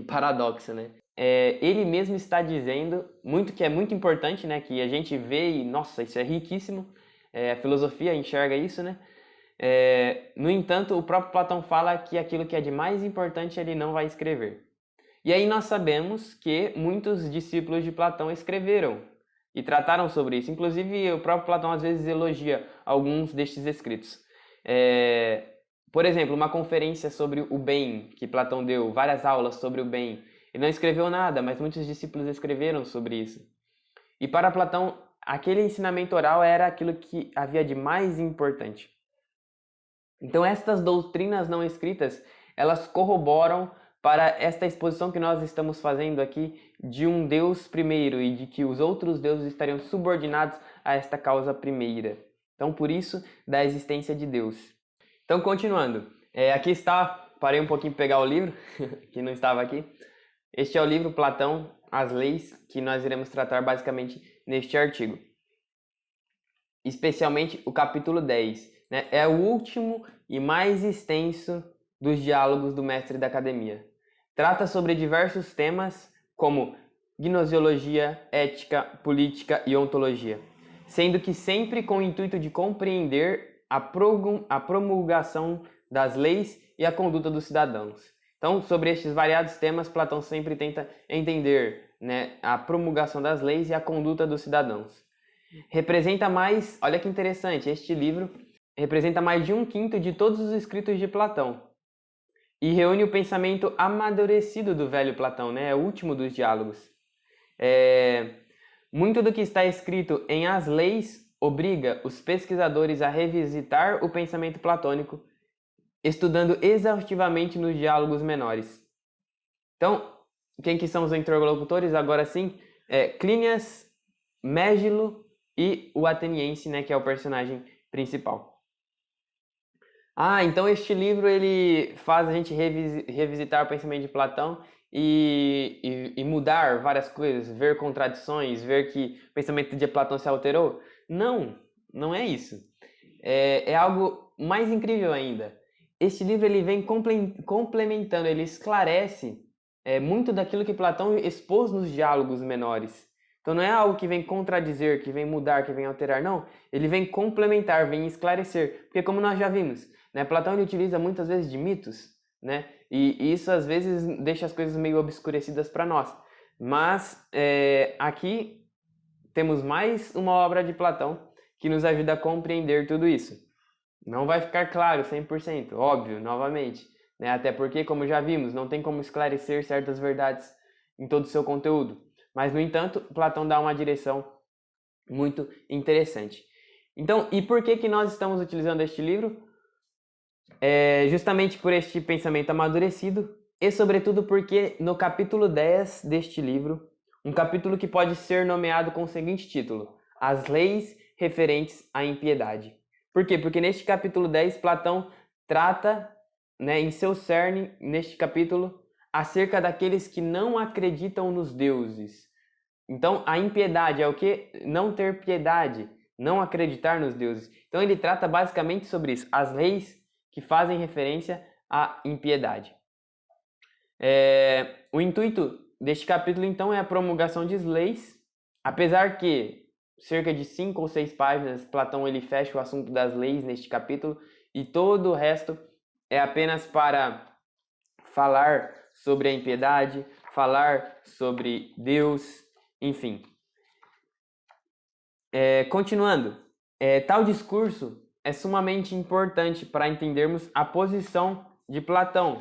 paradoxo, né? Ele mesmo está dizendo que é muito importante, né? Que a gente vê e, nossa, isso é riquíssimo. A filosofia enxerga isso, né? No entanto, o próprio Platão fala que aquilo que é de mais importante ele não vai escrever. E aí nós sabemos que muitos discípulos de Platão escreveram e trataram sobre isso. Inclusive, o próprio Platão às vezes elogia alguns destes escritos. Por exemplo, uma conferência sobre o bem que Platão deu, várias aulas sobre o bem. Ele não escreveu nada, mas muitos discípulos escreveram sobre isso. E para Platão, aquele ensinamento oral era aquilo que havia de mais importante. Então, estas doutrinas não escritas, elas corroboram para esta exposição que nós estamos fazendo aqui de um Deus primeiro e de que os outros deuses estariam subordinados a esta causa primeira. Então, por isso, da existência de Deus. Então, continuando. Aqui está, parei um pouquinho para pegar o livro, que não estava aqui. Este é o livro Platão, As Leis, que nós iremos tratar basicamente neste artigo. Especialmente o capítulo 10. Né? É o último e mais extenso dos diálogos do mestre da academia. Trata sobre diversos temas como gnoseologia, ética, política e ontologia, sendo que sempre com o intuito de compreender a promulgação das leis e a conduta dos cidadãos. Então, sobre estes variados temas, Platão sempre tenta entender, né, a promulgação das leis e a conduta dos cidadãos. Representa mais, olha que interessante, este livro representa mais de 1/5 de todos os escritos de Platão. E reúne o pensamento amadurecido do velho Platão, né? É o último dos diálogos. Muito do que está escrito em As Leis obriga os pesquisadores a revisitar o pensamento platônico, estudando exaustivamente nos diálogos menores. Então, quem que são os interlocutores? Agora sim, Clínias, Mégilo e o ateniense, né, que é o personagem principal. Então este livro ele faz a gente revisitar o pensamento de Platão e mudar várias coisas, ver contradições, ver que o pensamento de Platão se alterou. Não é isso. É algo mais incrível ainda. Este livro ele vem complementando, ele esclarece muito daquilo que Platão expôs nos diálogos menores. Então não é algo que vem contradizer, que vem mudar, que vem alterar, não. Ele vem complementar, vem esclarecer. Porque como nós já vimos, né, Platão ele utiliza muitas vezes de mitos, né? E isso às vezes deixa as coisas meio obscurecidas para nós. Mas aqui temos mais uma obra de Platão que nos ajuda a compreender tudo isso. Não vai ficar claro 100%, óbvio, novamente. Né? Até porque, como já vimos, não tem como esclarecer certas verdades em todo o seu conteúdo. Mas, no entanto, Platão dá uma direção muito interessante. Então, e por que nós estamos utilizando este livro? Justamente por este pensamento amadurecido e, sobretudo, porque no capítulo 10 deste livro, um capítulo que pode ser nomeado com o seguinte título: As Leis Referentes à Impiedade. Por quê? Porque neste capítulo 10, Platão trata, né, em seu cerne, neste capítulo, acerca daqueles que não acreditam nos deuses. Então, a impiedade é o quê? Não ter piedade, não acreditar nos deuses. Então, ele trata basicamente sobre isso, as leis que fazem referência à impiedade. O intuito deste capítulo, então, é a promulgação de leis, apesar que cerca de 5 ou 6 páginas, Platão ele fecha o assunto das leis neste capítulo e todo o resto é apenas para falar sobre a impiedade, falar sobre Deus, enfim. Continuando, tal discurso é sumamente importante para entendermos a posição de Platão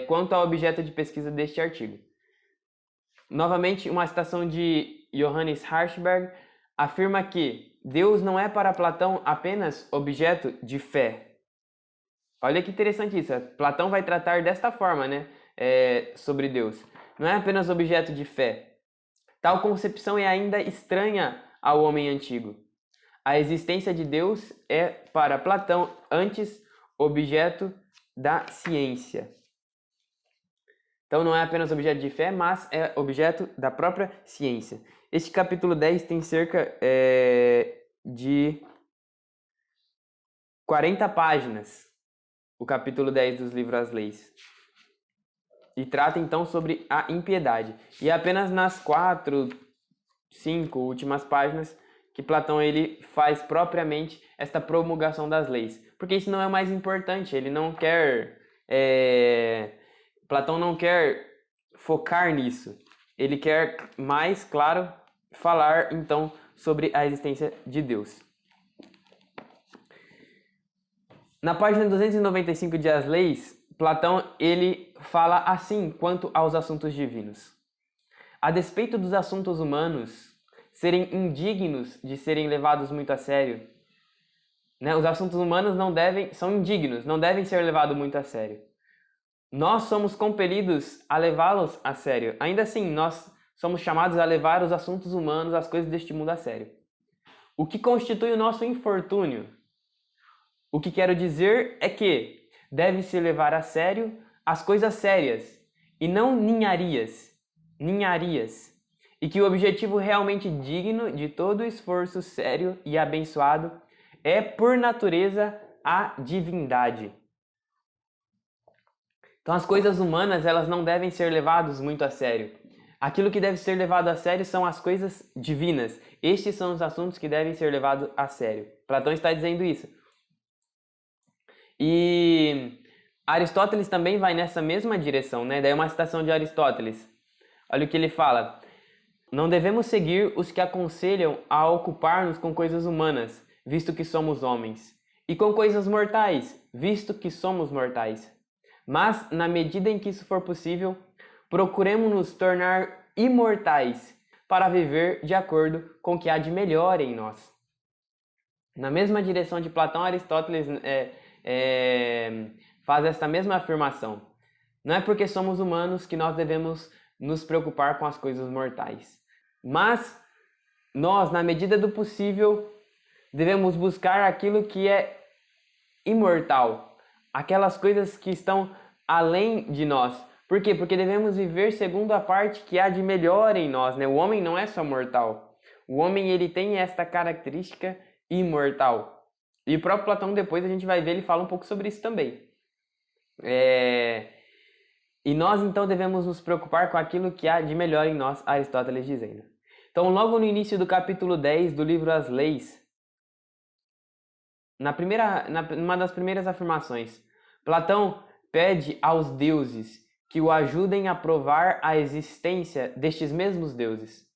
quanto ao objeto de pesquisa deste artigo. Novamente, uma citação de Johannes Harshberg afirma que Deus não é para Platão apenas objeto de fé. Olha que interessante isso. Platão vai tratar desta forma, né, sobre Deus. Não é apenas objeto de fé. Tal concepção é ainda estranha ao homem antigo. A existência de Deus é, para Platão, antes objeto da ciência. Então não é apenas objeto de fé, mas é objeto da própria ciência. Este capítulo 10 tem cerca de 40 páginas, o capítulo 10 dos livros As Leis. E trata então sobre a impiedade. E é apenas nas 4, 5 últimas páginas que Platão ele faz propriamente esta promulgação das leis. Porque isso não é o mais importante, ele não quer... Platão não quer focar nisso. Ele quer mais, claro, falar então sobre a existência de Deus. Na página 295 de As Leis, Platão ele fala assim quanto aos assuntos divinos. A despeito dos assuntos humanos serem indignos de serem levados muito a sério, né? Os assuntos humanos são indignos, não devem ser levados muito a sério. Nós somos compelidos a levá-los a sério. Ainda assim, nós somos chamados a levar os assuntos humanos, as coisas deste mundo a sério. O que constitui o nosso infortúnio? O que quero dizer é que deve-se levar a sério as coisas sérias e não ninharias. E que o objetivo realmente digno de todo esforço sério e abençoado é, por natureza, a divindade. Então as coisas humanas elas não devem ser levadas muito a sério. Aquilo que deve ser levado a sério são as coisas divinas. Estes são os assuntos que devem ser levados a sério. Platão está dizendo isso. E Aristóteles também vai nessa mesma direção, né? Daí uma citação de Aristóteles. Olha o que ele fala. Não devemos seguir os que aconselham a ocupar-nos com coisas humanas, visto que somos homens, e com coisas mortais, visto que somos mortais. Mas, na medida em que isso for possível, procuremos nos tornar imortais para viver de acordo com o que há de melhor em nós. Na mesma direção de Platão, Aristóteles faz esta mesma afirmação. Não é porque somos humanos que nós devemos nos preocupar com as coisas mortais. Mas nós, na medida do possível, devemos buscar aquilo que é imortal. Aquelas coisas que estão além de nós. Por quê? Porque devemos viver segundo a parte que há de melhor em nós, né? O homem não é só mortal. O homem ele tem esta característica imortal. E o próprio Platão, depois a gente vai ver, ele fala um pouco sobre isso também. E nós então devemos nos preocupar com aquilo que há de melhor em nós, Aristóteles dizendo. Então, logo no início do capítulo 10 do livro As Leis, numa das primeiras afirmações, Platão pede aos deuses que o ajudem a provar a existência destes mesmos deuses.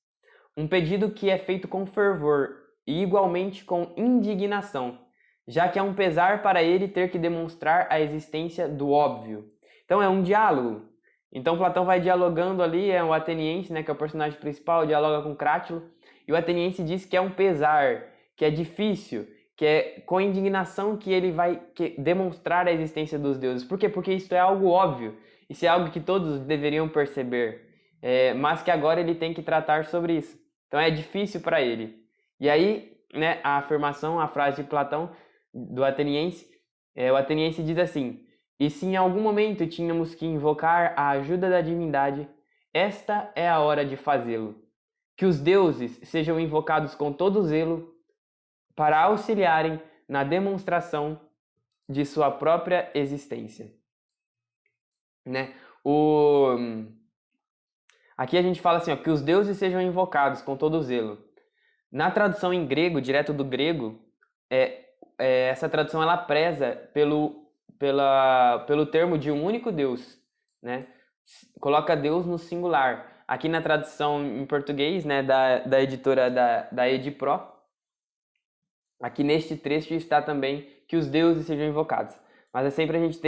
Um pedido que é feito com fervor e igualmente com indignação, já que é um pesar para ele ter que demonstrar a existência do óbvio. Então é um diálogo. Então Platão vai dialogando ali, é o ateniense, né, que é o personagem principal, dialoga com Crátilo, e o ateniense diz que é um pesar, que é difícil, que é com indignação que ele vai demonstrar a existência dos deuses. Por quê? Porque isso é algo óbvio, isso é algo que todos deveriam perceber, mas que agora ele tem que tratar sobre isso. Então é difícil para ele. E aí, né, a afirmação, a frase de Platão, do ateniense, o ateniense diz assim: e se em algum momento tínhamos que invocar a ajuda da divindade, esta é a hora de fazê-lo. Que os deuses sejam invocados com todo zelo para auxiliarem na demonstração de sua própria existência. Né? Aqui a gente fala assim, ó, que os deuses sejam invocados com todo zelo. Na tradução em grego, direto do grego, essa tradução ela preza pelo termo de um único Deus, né? Coloca Deus no singular. Aqui na tradução em português, né, da editora da Edipro, aqui neste trecho está também que os deuses sejam invocados. Mas é sempre a gente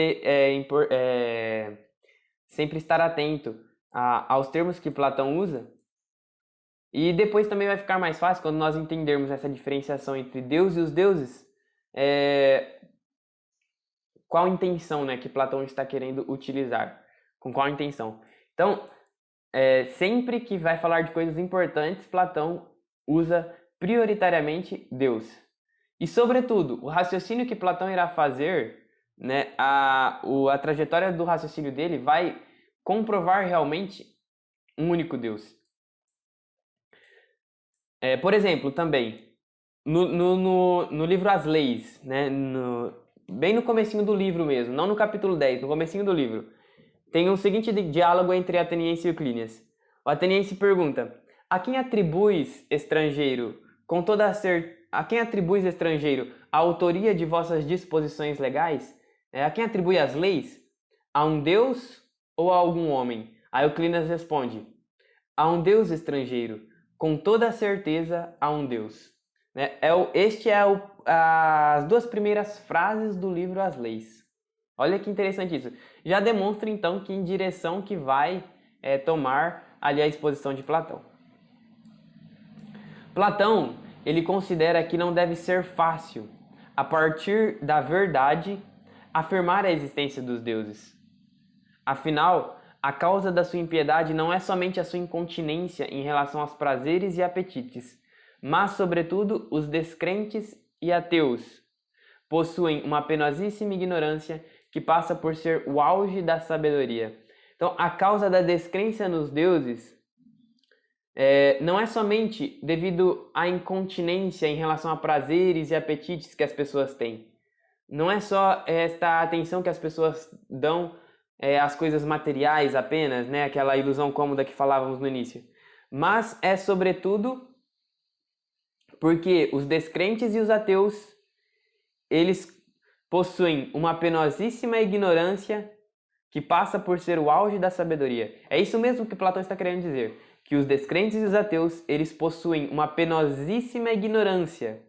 sempre estar atento aos termos que Platão usa. E depois também vai ficar mais fácil quando nós entendermos essa diferenciação entre Deus e os deuses. Qual intenção, né, que Platão está querendo utilizar? Com qual intenção? Então, sempre que vai falar de coisas importantes, Platão usa prioritariamente Deus. E, sobretudo, o raciocínio que Platão irá fazer né, a trajetória do raciocínio dele vai comprovar realmente um único Deus. Por exemplo, também, no livro As Leis, né, bem no comecinho do livro mesmo, não no capítulo 10, no comecinho do livro, tem o seguinte diálogo entre Ateniense e Euclínides. O Ateniense pergunta: a quem atribuis, estrangeiro, a quem atribuis, estrangeiro, a autoria de vossas disposições legais? A quem atribui as leis? A um Deus ou a algum homem? Aí Euclínides responde: a um Deus, estrangeiro, com toda certeza a um Deus. As duas primeiras frases do livro As Leis. Olha que interessante isso. Já demonstra então que em direção que vai tomar ali a exposição de Platão. Platão, ele considera que não deve ser fácil, a partir da verdade, afirmar a existência dos deuses. Afinal, a causa da sua impiedade não é somente a sua incontinência em relação aos prazeres e apetites, mas, sobretudo, os descrentes e ateus possuem uma penosíssima ignorância que passa por ser o auge da sabedoria. Então, a causa da descrença nos deuses não é somente devido à incontinência em relação a prazeres e apetites que as pessoas têm. Não é só esta atenção que as pessoas dão às coisas materiais apenas, né? Aquela ilusão cômoda que falávamos no início. Mas é sobretudo porque os descrentes e os ateus, eles possuem uma penosíssima ignorância que passa por ser o auge da sabedoria. É isso mesmo que Platão está querendo dizer, que os descrentes e os ateus, eles possuem uma penosíssima ignorância,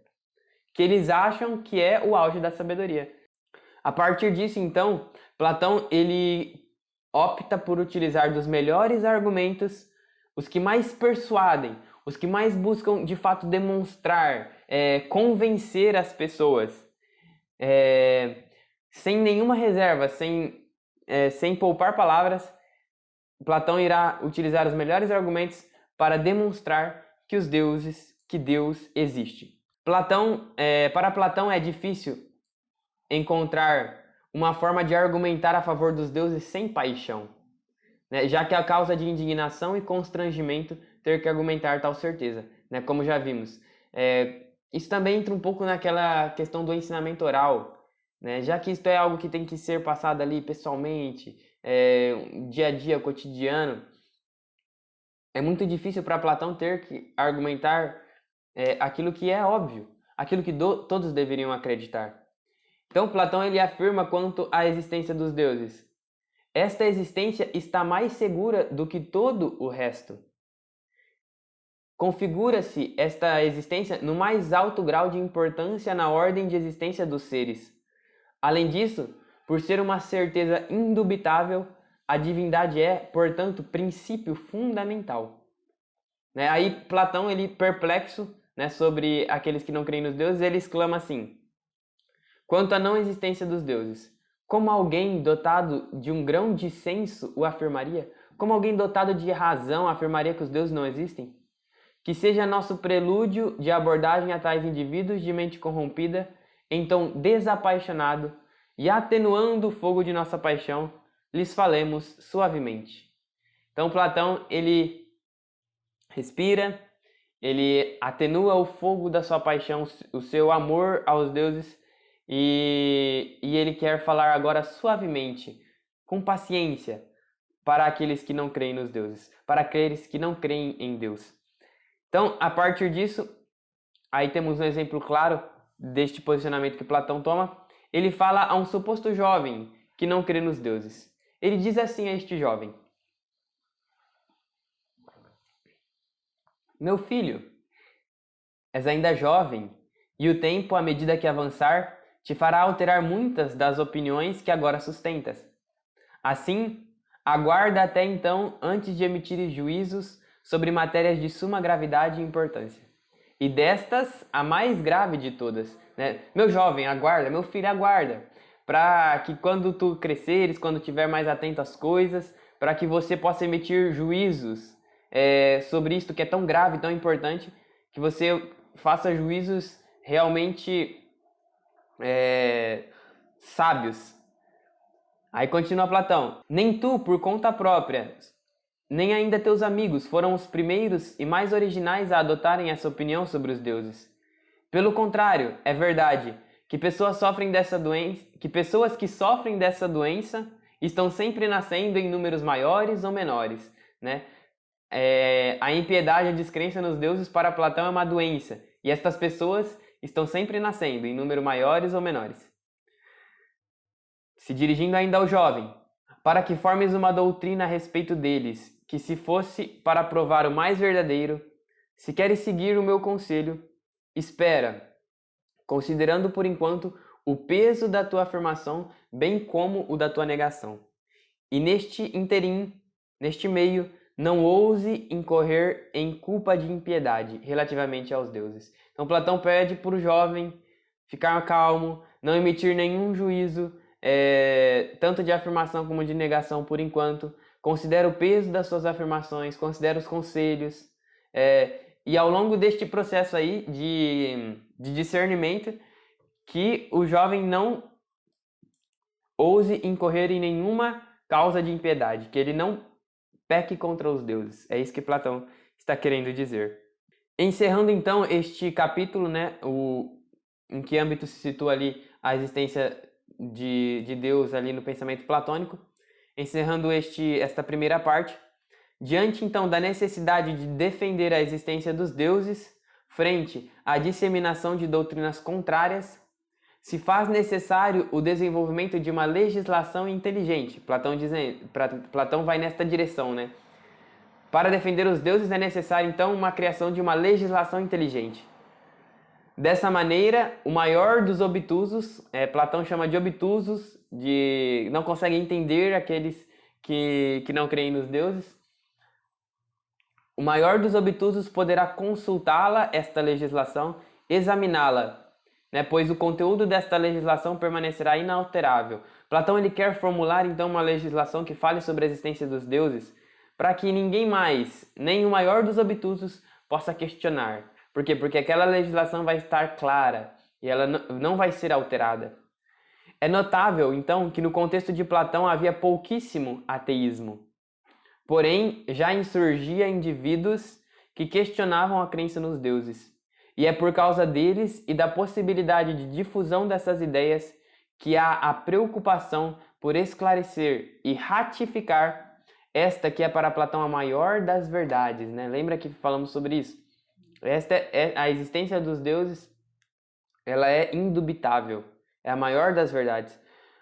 que eles acham que é o auge da sabedoria. A partir disso, então, Platão ele opta por utilizar dos melhores argumentos, os que mais persuadem, os que mais buscam de fato demonstrar, convencer as pessoas, sem nenhuma reserva, sem poupar palavras. Platão irá utilizar os melhores argumentos para demonstrar que Deus existe. Para Platão é difícil encontrar uma forma de argumentar a favor dos deuses sem paixão, né? Já que a causa de indignação e constrangimento ter que argumentar tal certeza, né? Como já vimos. Isso também entra um pouco naquela questão do ensinamento oral, né? Já que isto é algo que tem que ser passado ali pessoalmente, dia a dia, cotidiano, é muito difícil para Platão ter que argumentar aquilo que é óbvio, aquilo que todos deveriam acreditar. Então Platão ele afirma quanto à existência dos deuses: esta existência está mais segura do que todo o resto. Configura-se esta existência no mais alto grau de importância na ordem de existência dos seres. Além disso, por ser uma certeza indubitável, a divindade é, portanto, princípio fundamental. Aí Platão, ele perplexo, né, sobre aqueles que não creem nos deuses, ele exclama assim: quanto à não existência dos deuses, como alguém dotado de um grão de senso o afirmaria? Como alguém dotado de razão afirmaria que os deuses não existem? Que seja nosso prelúdio de abordagem a tais indivíduos de mente corrompida, então desapaixonado, e atenuando o fogo de nossa paixão, lhes falemos suavemente. Então Platão, ele respira, ele atenua o fogo da sua paixão, o seu amor aos deuses, e ele quer falar agora suavemente, com paciência, para aqueles que não creem nos deuses, para aqueles que não creem em Deus. Então, a partir disso, aí temos um exemplo claro deste posicionamento que Platão toma. Ele fala a um suposto jovem que não crê nos deuses. Ele diz assim a este jovem: meu filho, és ainda jovem, e o tempo, à medida que avançar, te fará alterar muitas das opiniões que agora sustentas. Assim, aguarda até então antes de emitir juízos sobre matérias de suma gravidade e importância. E destas, a mais grave de todas, né? Meu jovem, aguarda, meu filho, aguarda, para que quando tu cresceres, quando estiver mais atento às coisas, para que você possa emitir juízos sobre isto que é tão grave, tão importante, que você faça juízos realmente sábios, Aí continua Platão: nem tu, por conta própria, nem ainda teus amigos foram os primeiros e mais originais a adotarem essa opinião sobre os deuses. Pelo contrário, é verdade que pessoas que sofrem dessa doença estão sempre nascendo em números maiores ou menores, né? A impiedade, a descrença nos deuses para Platão é uma doença, e estas pessoas estão sempre nascendo em números maiores ou menores. Se dirigindo ainda ao jovem, para que formes uma doutrina a respeito deles, que se fosse para provar o mais verdadeiro, se queres seguir o meu conselho, espera, considerando por enquanto o peso da tua afirmação, bem como o da tua negação. E neste interim, neste meio, não ouse incorrer em culpa de impiedade relativamente aos deuses. Então Platão pede para o jovem ficar calmo, não emitir nenhum juízo, tanto de afirmação como de negação por enquanto. Considera o peso das suas afirmações, considera os conselhos, e ao longo deste processo aí de discernimento, que o jovem não ouse incorrer em nenhuma causa de impiedade, que ele não peque contra os deuses. É isso que Platão está querendo dizer. Encerrando então este capítulo, né, em que âmbito se situa ali a existência de Deus ali no pensamento platônico, encerrando esta primeira parte, diante então da necessidade de defender a existência dos deuses frente à disseminação de doutrinas contrárias, se faz necessário o desenvolvimento de uma legislação inteligente. Platão vai nesta direção, né? Para defender os deuses é necessário então uma criação de uma legislação inteligente. Dessa maneira, o maior dos obtusos, Platão chama de obtusos, de não conseguem entender aqueles que não creem nos deuses. O maior dos obtusos poderá consultá-la, esta legislação, examiná-la, né, pois o conteúdo desta legislação permanecerá inalterável. Platão ele quer formular então uma legislação que fale sobre a existência dos deuses, para que ninguém mais, nem o maior dos obtusos, possa questionar. Por quê? Porque aquela legislação vai estar clara e ela não vai ser alterada. É notável, então, que no contexto de Platão havia pouquíssimo ateísmo. Porém, já insurgia indivíduos que questionavam a crença nos deuses. E é por causa deles e da possibilidade de difusão dessas ideias que há a preocupação por esclarecer e ratificar esta que é para Platão a maior das verdades, né? Lembra que falamos sobre isso? A existência dos deuses, ela é indubitável, é a maior das verdades.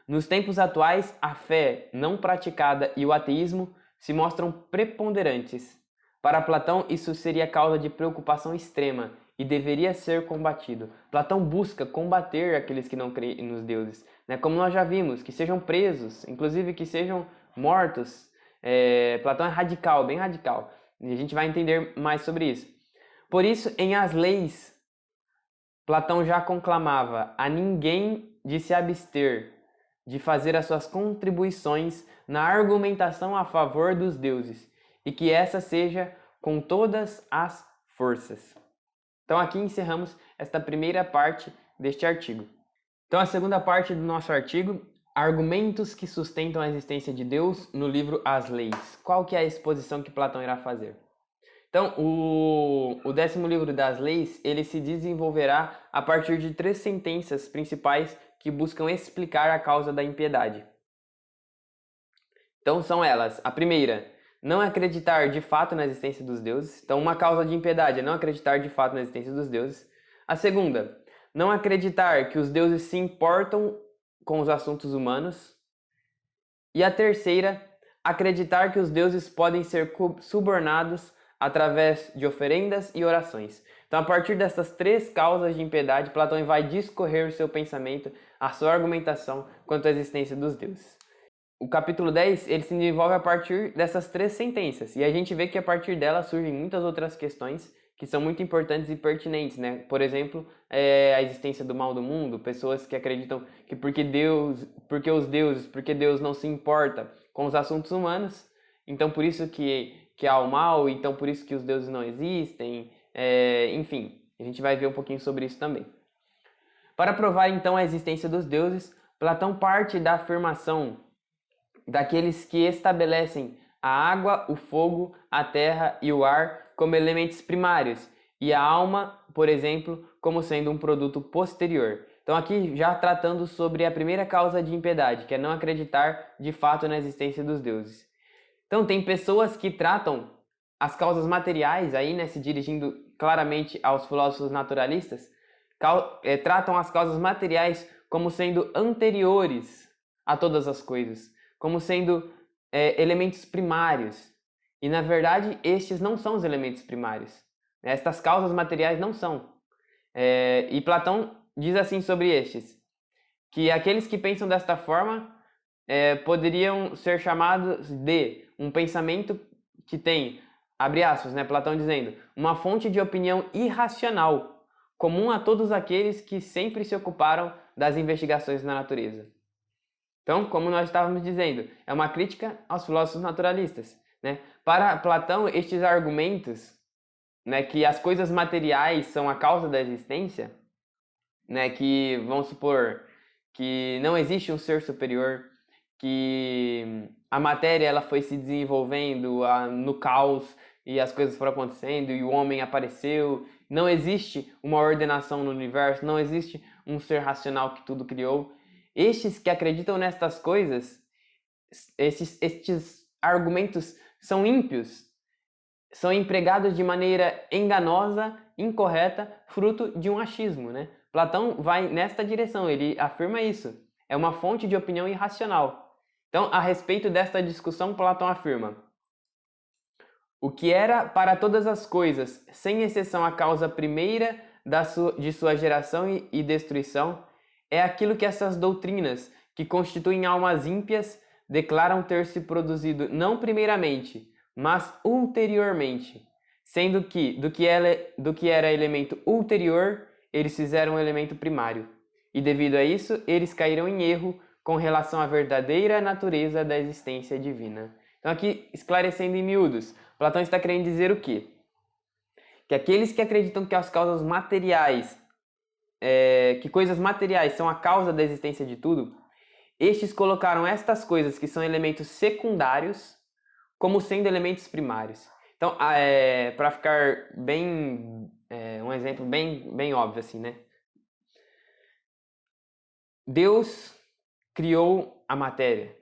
Nos tempos atuais, a fé não praticada e o ateísmo se mostram preponderantes. Para Platão, isso seria causa de preocupação extrema e deveria ser combatido. Platão busca combater aqueles que não creem nos deuses, né? Como nós já vimos, que sejam presos, inclusive que sejam mortos. Platão é radical, bem radical, e a gente vai entender mais sobre isso. Por isso, em As Leis, Platão já conclamava a ninguém de se abster de fazer as suas contribuições na argumentação a favor dos deuses, e que essa seja com todas as forças. Então aqui encerramos esta primeira parte deste artigo. Então a segunda parte do nosso artigo, argumentos que sustentam a existência de Deus, no livro As Leis. Qual que é a exposição que Platão irá fazer? Então, o 10º livro das Leis, ele se desenvolverá a partir de 3 sentenças principais que buscam explicar a causa da impiedade. Então, são elas. A primeira, não acreditar de fato na existência dos deuses. Então, uma causa de impiedade é não acreditar de fato na existência dos deuses. A segunda, não acreditar que os deuses se importam com os assuntos humanos. E a terceira, acreditar que os deuses podem ser subornados através de oferendas e orações. Então, a partir dessas 3 causas de impiedade, Platão vai discorrer o seu pensamento, a sua argumentação quanto à existência dos deuses. O capítulo 10, ele se desenvolve a partir dessas 3 sentenças, e a gente vê que a partir delas surgem muitas outras questões que são muito importantes e pertinentes, né? Por exemplo, a existência do mal do mundo, pessoas que acreditam que porque Deus não se importa com os assuntos humanos, então por isso que há o mal, então por isso que os deuses não existem, enfim, a gente vai ver um pouquinho sobre isso também. Para provar então a existência dos deuses, Platão parte da afirmação daqueles que estabelecem a água, o fogo, a terra e o ar como elementos primários, e a alma, por exemplo, como sendo um produto posterior. Então aqui já tratando sobre a primeira causa de impiedade, que é não acreditar de fato na existência dos deuses. Então tem pessoas que tratam as causas materiais, aí, né, se dirigindo claramente aos filósofos naturalistas, tratam as causas materiais como sendo anteriores a todas as coisas, como sendo elementos primários. E na verdade, estes não são os elementos primários. Estas causas materiais não são. E Platão diz assim sobre estes, que aqueles que pensam desta forma poderiam ser chamados de um pensamento que tem, abre aspas, né, Platão dizendo, uma fonte de opinião irracional, comum a todos aqueles que sempre se ocuparam das investigações na natureza. Então, como nós estávamos dizendo, é uma crítica aos filósofos naturalistas, né? Para Platão, estes argumentos, né, que as coisas materiais são a causa da existência, né, que vamos supor que não existe um ser superior, que a matéria ela foi se desenvolvendo no caos e as coisas foram acontecendo e o homem apareceu, não existe uma ordenação no universo, não existe um ser racional que tudo criou. Estes que acreditam nestas coisas, estes argumentos são ímpios, são empregados de maneira enganosa, incorreta, fruto de um achismo, né? Platão vai nesta direção, ele afirma isso. É uma fonte de opinião irracional. Então, a respeito desta discussão, Platão afirma: o que era para todas as coisas, sem exceção a causa primeira de sua geração e destruição, é aquilo que essas doutrinas, que constituem almas ímpias, declaram ter se produzido não primeiramente, mas ulteriormente, sendo que do que era elemento ulterior, eles fizeram um elemento primário. E devido a isso, eles caíram em erro com relação à verdadeira natureza da existência divina. Então aqui, esclarecendo em miúdos, Platão está querendo dizer o quê? Que aqueles que acreditam que as causas materiais, que coisas materiais são a causa da existência de tudo, estes colocaram estas coisas que são elementos secundários como sendo elementos primários. Então, para ficar bem, um exemplo bem óbvio assim, né? Deus criou a matéria.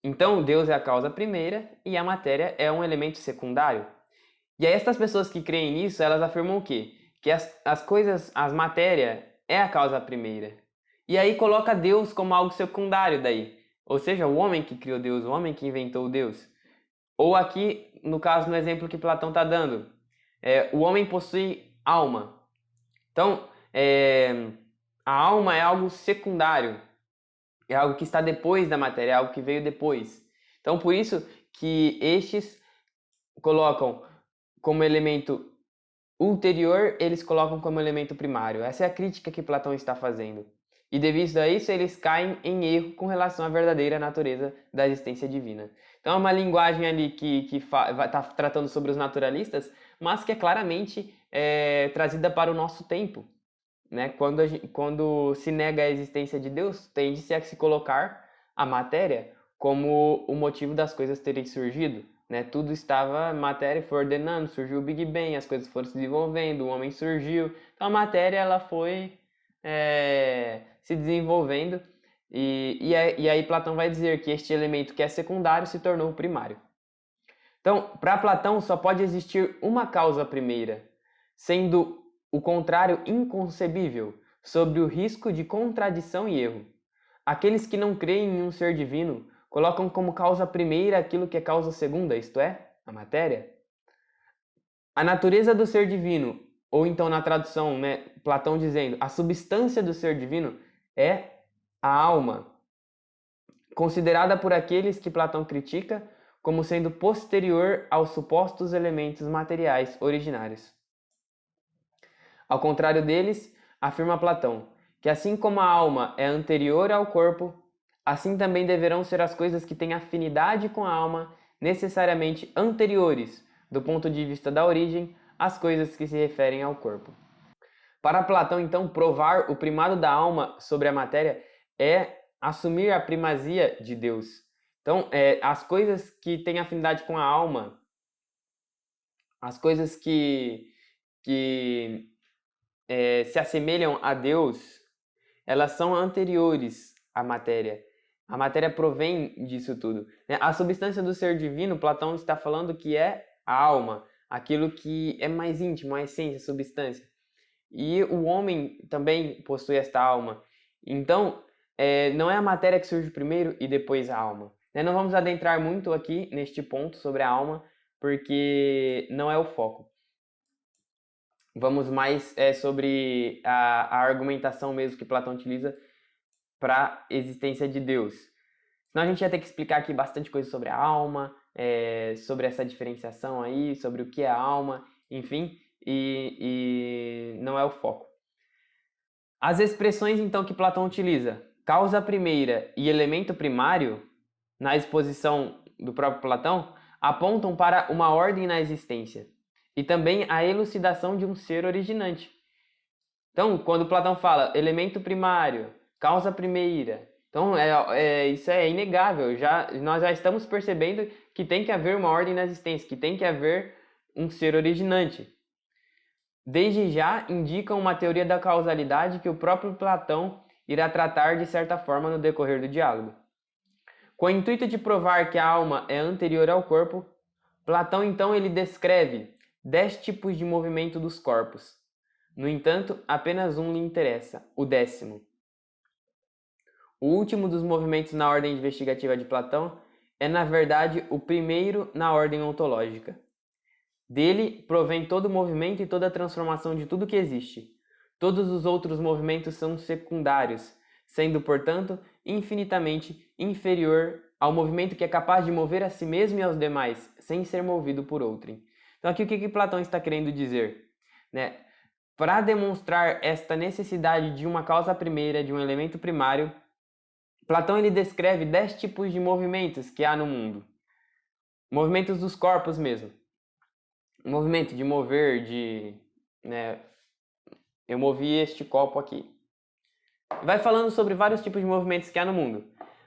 Então, Deus é a causa primeira e a matéria é um elemento secundário. E aí, estas pessoas que creem nisso, elas afirmam o quê? Que as coisas, as matéria é a causa primeira. E aí coloca Deus como algo secundário daí. Ou seja, o homem que criou Deus, o homem que inventou Deus. Ou aqui, no caso, no exemplo que Platão está dando, o homem possui alma. Então, a alma é algo secundário, é algo que está depois da matéria, é algo que veio depois. Então, por isso que estes colocam como elemento ulterior, eles colocam como elemento primário. Essa é a crítica que Platão está fazendo. E devido a isso, eles caem em erro com relação à verdadeira natureza da existência divina. Então é uma linguagem ali que está tratando sobre os naturalistas, mas que é claramente trazida para o nosso tempo. Né? Quando se nega a existência de Deus, tende-se a se colocar a matéria como o motivo das coisas terem surgido. Né? Tudo estava, matéria foi ordenando, surgiu o Big Bang, as coisas foram se desenvolvendo, o homem surgiu. Então a matéria ela foi se desenvolvendo e aí Platão vai dizer que este elemento que é secundário se tornou o primário. Então, para Platão só pode existir uma causa primeira, sendo o contrário inconcebível, sobre o risco de contradição e erro. Aqueles que não creem em um ser divino colocam como causa primeira aquilo que é causa segunda, isto é, a matéria. A natureza do ser divino, ou então na tradução, né, Platão dizendo, a substância do ser divino é a alma, considerada por aqueles que Platão critica como sendo posterior aos supostos elementos materiais originários. Ao contrário deles, afirma Platão, que assim como a alma é anterior ao corpo, assim também deverão ser as coisas que têm afinidade com a alma, necessariamente anteriores, do ponto de vista da origem, às coisas que se referem ao corpo. Para Platão, então, provar o primado da alma sobre a matéria é assumir a primazia de Deus. Então, as coisas que têm afinidade com a alma, as coisas que se assemelham a Deus, elas são anteriores à matéria. A matéria provém disso tudo. A substância do ser divino, Platão está falando que é a alma, aquilo que é mais íntimo, a essência, a substância. E o homem também possui esta alma. Então, não é a matéria que surge primeiro e depois a alma. Não vamos adentrar muito aqui neste ponto sobre a alma, porque não é o foco. Vamos mais sobre a argumentação mesmo que Platão utiliza para a existência de Deus. Senão a gente ia ter que explicar aqui bastante coisa sobre a alma, sobre essa diferenciação aí, sobre o que é a alma, enfim, e não é o foco. As expressões então que Platão utiliza, causa primeira e elemento primário, na exposição do próprio Platão, apontam para uma ordem na existência e também a elucidação de um ser originante. Então, quando Platão fala elemento primário, causa primeira, então isso é inegável. Nós já estamos percebendo que tem que haver uma ordem na existência, que tem que haver um ser originante. Desde já indicam uma teoria da causalidade que o próprio Platão irá tratar de certa forma no decorrer do diálogo. Com o intuito de provar que a alma é anterior ao corpo, Platão então ele descreve 10 tipos de movimento dos corpos. No entanto, apenas um lhe interessa, o 10º. O último dos movimentos na ordem investigativa de Platão é, na verdade, o primeiro na ordem ontológica. Dele provém todo movimento e toda transformação de tudo que existe. Todos os outros movimentos são secundários, sendo, portanto, infinitamente inferior ao movimento que é capaz de mover a si mesmo e aos demais, sem ser movido por outrem. Então aqui o que Platão está querendo dizer? Para demonstrar esta necessidade de uma causa primeira, de um elemento primário, Platão ele descreve 10 tipos de movimentos que há no mundo. Movimentos dos corpos mesmo. O movimento de mover, eu movi este copo aqui. Vai falando sobre vários tipos de movimentos que há no mundo.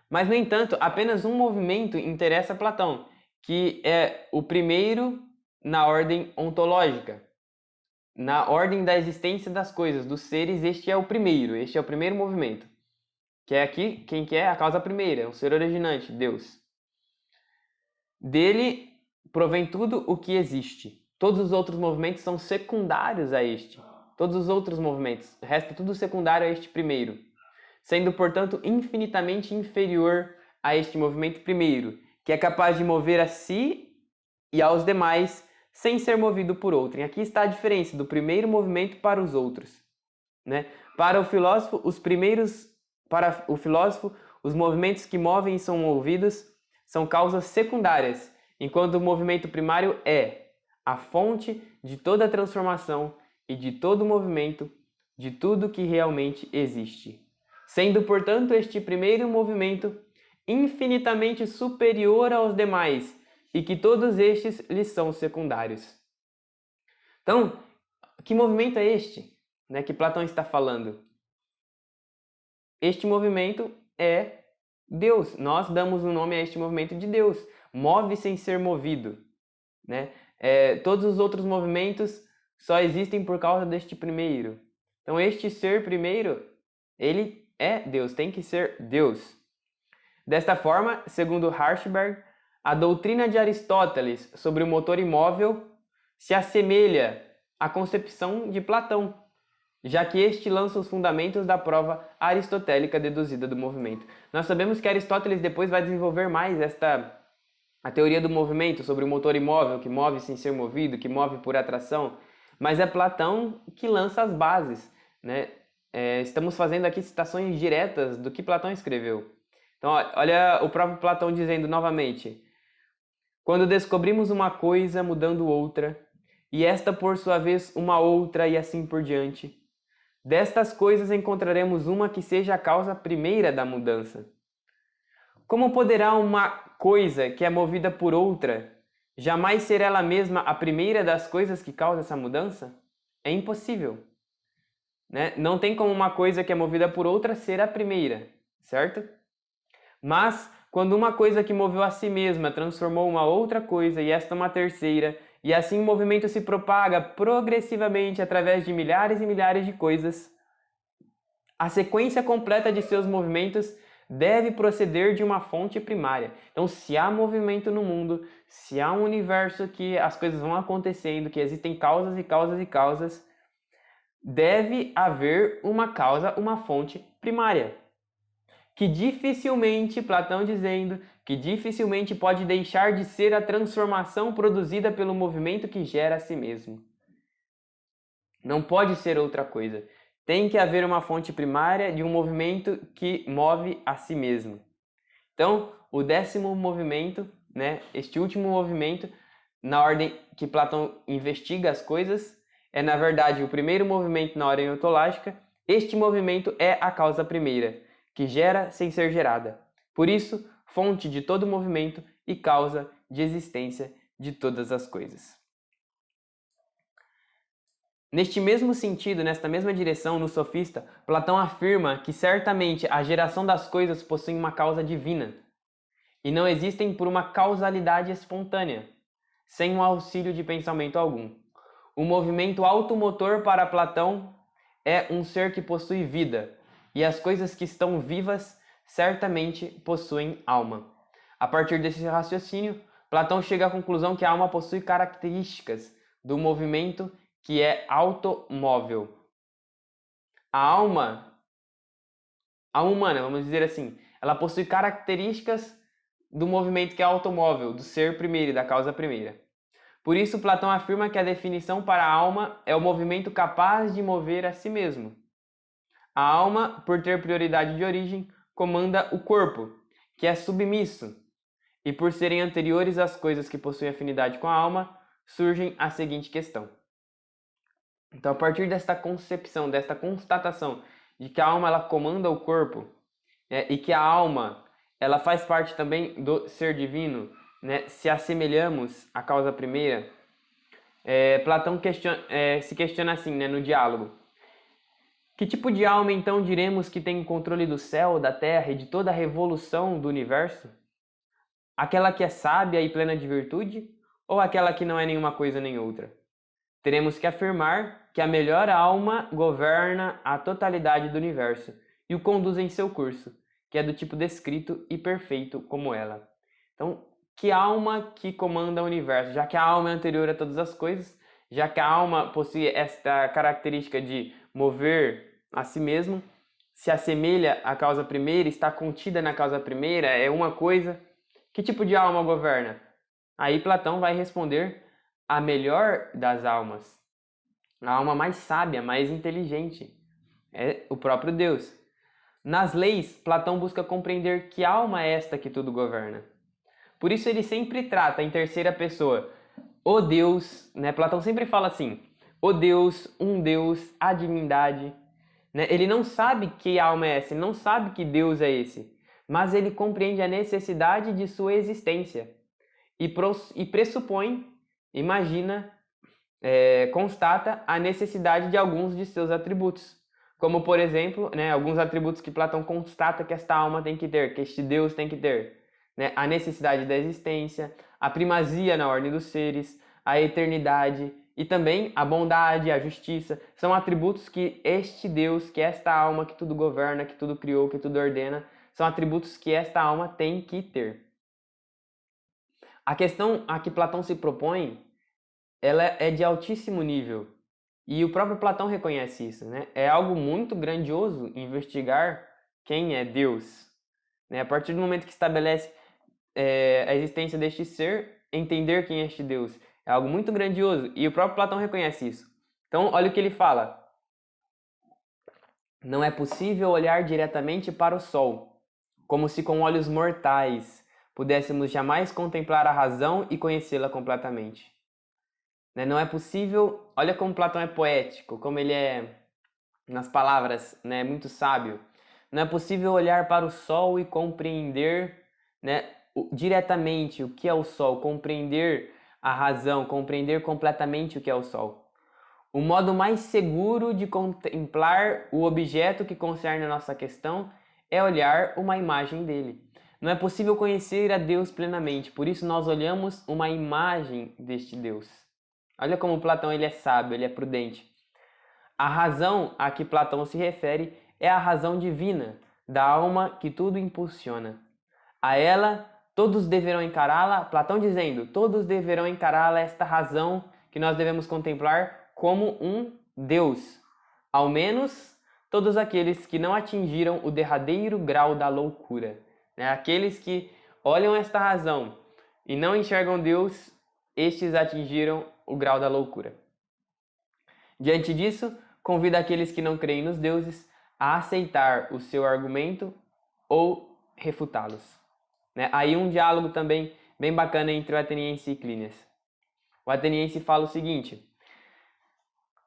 Mas, no entanto, apenas um movimento interessa a Platão, que é o primeiro na ordem ontológica. Na ordem da existência das coisas, dos seres, este é o primeiro movimento. Que é aqui, quem que é? A causa primeira, um ser originante, Deus. Dele provém tudo o que existe. Todos os outros movimentos são secundários a este. Todos os outros movimentos, resta tudo secundário a este primeiro, sendo, portanto, infinitamente inferior a este movimento primeiro, que é capaz de mover a si e aos demais sem ser movido por outrem. Aqui está a diferença do primeiro movimento para os outros. Para o filósofo, os movimentos que movem e são movidos são causas secundárias, enquanto o movimento primário é a fonte de toda a transformação e de todo o movimento de tudo que realmente existe, sendo, portanto, este primeiro movimento infinitamente superior aos demais e que todos estes lhes são secundários. Então, que movimento é este, que Platão está falando? Este movimento é Deus. Nós damos o nome a este movimento de Deus. Move sem ser movido. Todos os outros movimentos só existem por causa deste primeiro. Então, este ser primeiro, ele é Deus, tem que ser Deus. Desta forma, segundo Harshberg, a doutrina de Aristóteles sobre o motor imóvel se assemelha à concepção de Platão, já que este lança os fundamentos da prova aristotélica deduzida do movimento. Nós sabemos que Aristóteles depois vai desenvolver mais a teoria do movimento, sobre o motor imóvel, que move sem ser movido, que move por atração, mas é Platão que lança as bases. Estamos fazendo aqui citações diretas do que Platão escreveu. Então, olha o próprio Platão dizendo novamente: quando descobrimos uma coisa mudando outra, e esta por sua vez uma outra e assim por diante, destas coisas encontraremos uma que seja a causa primeira da mudança. Como poderá uma coisa que é movida por outra jamais ser ela mesma a primeira das coisas que causa essa mudança? É impossível. Não tem como uma coisa que é movida por outra ser a primeira, certo? Mas, quando uma coisa que moveu a si mesma transformou uma outra coisa e esta uma terceira, e assim o movimento se propaga progressivamente através de milhares e milhares de coisas, a sequência completa de seus movimentos deve proceder de uma fonte primária. Então, se há movimento no mundo, se há um universo que as coisas vão acontecendo, que existem causas e causas e causas, deve haver uma causa, uma fonte primária. Que dificilmente, Platão dizendo, que dificilmente pode deixar de ser a transformação produzida pelo movimento que gera a si mesmo. Não pode ser outra coisa. Tem que haver uma fonte primária de um movimento que move a si mesmo. Então, o 10º movimento, né, este último movimento, na ordem que Platão investiga as coisas, é na verdade o primeiro movimento na ordem ontológica. Este movimento é a causa primeira, que gera sem ser gerada. Por isso, fonte de todo movimento e causa de existência de todas as coisas. Neste mesmo sentido, nesta mesma direção, no Sofista, Platão afirma que certamente a geração das coisas possui uma causa divina e não existem por uma causalidade espontânea, sem o auxílio de pensamento algum. O movimento automotor para Platão é um ser que possui vida, e as coisas que estão vivas certamente possuem alma. A partir desse raciocínio, Platão chega à conclusão que a alma possui características do movimento que é automóvel. A alma humana, vamos dizer assim, ela possui características do movimento que é automóvel, do ser primeiro e da causa primeira. Por isso, Platão afirma que a definição para a alma é o movimento capaz de mover a si mesmo. A alma, por ter prioridade de origem, comanda o corpo, que é submisso, e por serem anteriores às coisas que possuem afinidade com a alma, surge a seguinte questão. Então, a partir desta concepção, desta constatação de que a alma ela comanda o corpo, né, e que a alma ela faz parte também do ser divino, né, se assemelhamos à causa primeira, Platão se questiona assim, né, no diálogo. Que tipo de alma então diremos que tem o controle do céu, da terra e de toda a revolução do universo? Aquela que é sábia e plena de virtude, ou aquela que não é nenhuma coisa nem outra? Teremos que afirmar que a melhor alma governa a totalidade do universo e o conduz em seu curso, que é do tipo descrito e perfeito como ela. Então, que alma que comanda o universo? Já que a alma é anterior a todas as coisas, já que a alma possui esta característica de mover a si mesmo, se assemelha à causa primeira, está contida na causa primeira, é uma coisa. Que tipo de alma governa? Aí Platão vai responder a melhor das almas, a alma mais sábia, mais inteligente, é o próprio Deus. Nas leis, Platão busca compreender que alma é esta que tudo governa. Por isso ele sempre trata em terceira pessoa, o Deus, né? Platão sempre fala assim, o Deus, um Deus, a divindade. Né? Ele não sabe que alma é essa, ele não sabe que Deus é esse, mas ele compreende a necessidade de sua existência e pressupõe, imagina, constata a necessidade de alguns de seus atributos. Como, por exemplo, né, alguns atributos que Platão constata que esta alma tem que ter, que este Deus tem que ter. Né? A necessidade da existência, a primazia na ordem dos seres, a eternidade e também a bondade, a justiça. São atributos que este Deus, que esta alma que tudo governa, que tudo criou, que tudo ordena, são atributos que esta alma tem que ter. A questão a que Platão se propõe, ela é de altíssimo nível. E o próprio Platão reconhece isso, né? É algo muito grandioso investigar quem é Deus. Né? A partir do momento que estabelece a existência deste ser, entender quem é este Deus. É algo muito grandioso. E o próprio Platão reconhece isso. Então, olha o que ele fala. Não é possível olhar diretamente para o sol, como se com olhos mortais pudéssemos jamais contemplar a razão e conhecê-la completamente. Não é possível, olha como Platão é poético, como ele é, nas palavras, né, muito sábio. Não é possível olhar para o sol e compreender, né, diretamente o que é o sol, compreender a razão, compreender completamente o que é o sol. O modo mais seguro de contemplar o objeto que concerne a nossa questão é olhar uma imagem dele. não é possível conhecer a Deus plenamente, por isso nós olhamos uma imagem deste Deus. Olha como Platão ele é sábio, ele é prudente. A razão a que Platão se refere é a razão divina, da alma que tudo impulsiona. A ela todos deverão encará-la, Platão dizendo, todos deverão encará-la, esta razão que nós devemos contemplar como um Deus. Ao menos todos aqueles que não atingiram o derradeiro grau da loucura. Aqueles que olham esta razão e não enxergam Deus, estes atingiram o grau da loucura. Diante disso, convida aqueles que não creem nos deuses a aceitar o seu argumento ou refutá-los. Aí um diálogo também bem bacana entre o ateniense e Clínias. O ateniense fala o seguinte: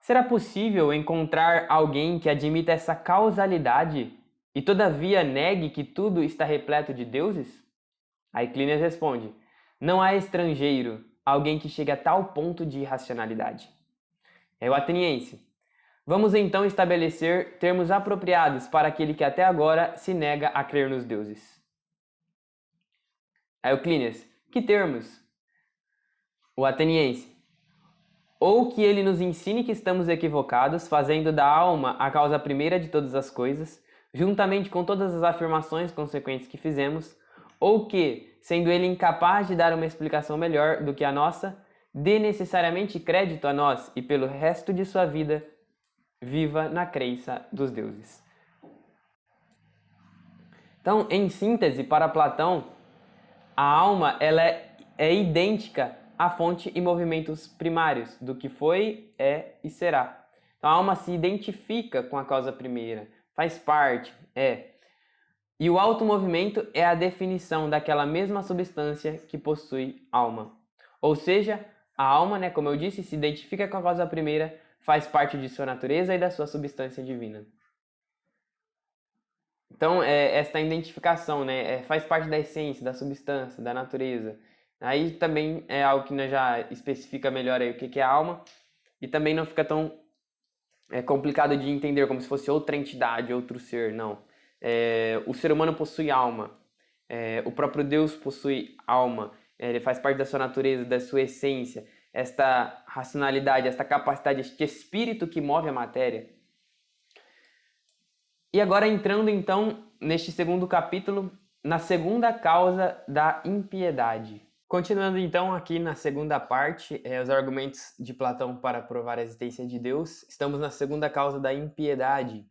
será possível encontrar alguém que admita essa causalidade e todavia negue que tudo está repleto de deuses? Aí Clínias responde: não há estrangeiro, alguém que chegue a tal ponto de irracionalidade. É o ateniense: vamos então estabelecer termos apropriados para aquele que até agora se nega a crer nos deuses. Aí o Clínias: que termos? O ateniense: ou que ele nos ensine que estamos equivocados, fazendo da alma a causa primeira de todas as coisas, juntamente com todas as afirmações consequentes que fizemos, ou que, sendo ele incapaz de dar uma explicação melhor do que a nossa, dê necessariamente crédito a nós e pelo resto de sua vida viva na crença dos deuses. Então, em síntese, para Platão, a alma ela é idêntica à fonte e movimentos primários do que foi, é e será. Então, a alma se identifica com a causa primeira, faz parte, é. E o automovimento é a definição daquela mesma substância que possui alma. Ou seja, a alma, como eu disse, se identifica com a causa primeira, faz parte de sua natureza e da sua substância divina. Então, esta identificação faz parte da essência, da substância, da natureza. Aí também é algo que nós já especifica melhor aí o que é a alma, e também não fica tão complicado de entender como se fosse outra entidade, outro ser, não. O ser humano possui alma, o próprio Deus possui alma, ele faz parte da sua natureza, da sua essência, esta racionalidade, esta capacidade, este espírito que move a matéria. E agora entrando então neste segundo capítulo, na segunda causa da impiedade. Continuando então aqui na segunda parte, os argumentos de Platão para provar a existência de Deus, estamos na segunda causa da impiedade,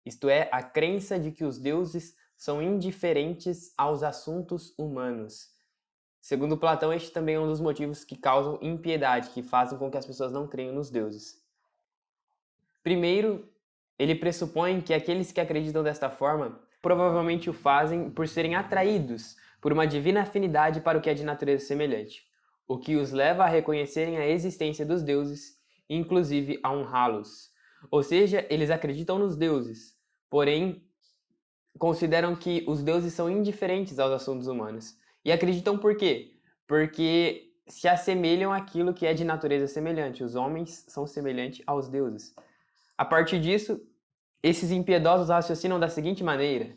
isto é, a crença de que os deuses são indiferentes aos assuntos humanos. Segundo Platão, este também é um dos motivos que causam impiedade, que fazem com que as pessoas não creiam nos deuses. Primeiro, ele pressupõe que aqueles que acreditam desta forma provavelmente o fazem por serem atraídos por uma divina afinidade para o que é de natureza semelhante, o que os leva a reconhecerem a existência dos deuses e inclusive a honrá-los. Ou seja, eles acreditam nos deuses, porém consideram que os deuses são indiferentes aos assuntos humanos. E acreditam por quê? Porque se assemelham àquilo que é de natureza semelhante. Os homens são semelhantes aos deuses. A partir disso, esses impiedosos raciocinam da seguinte maneira: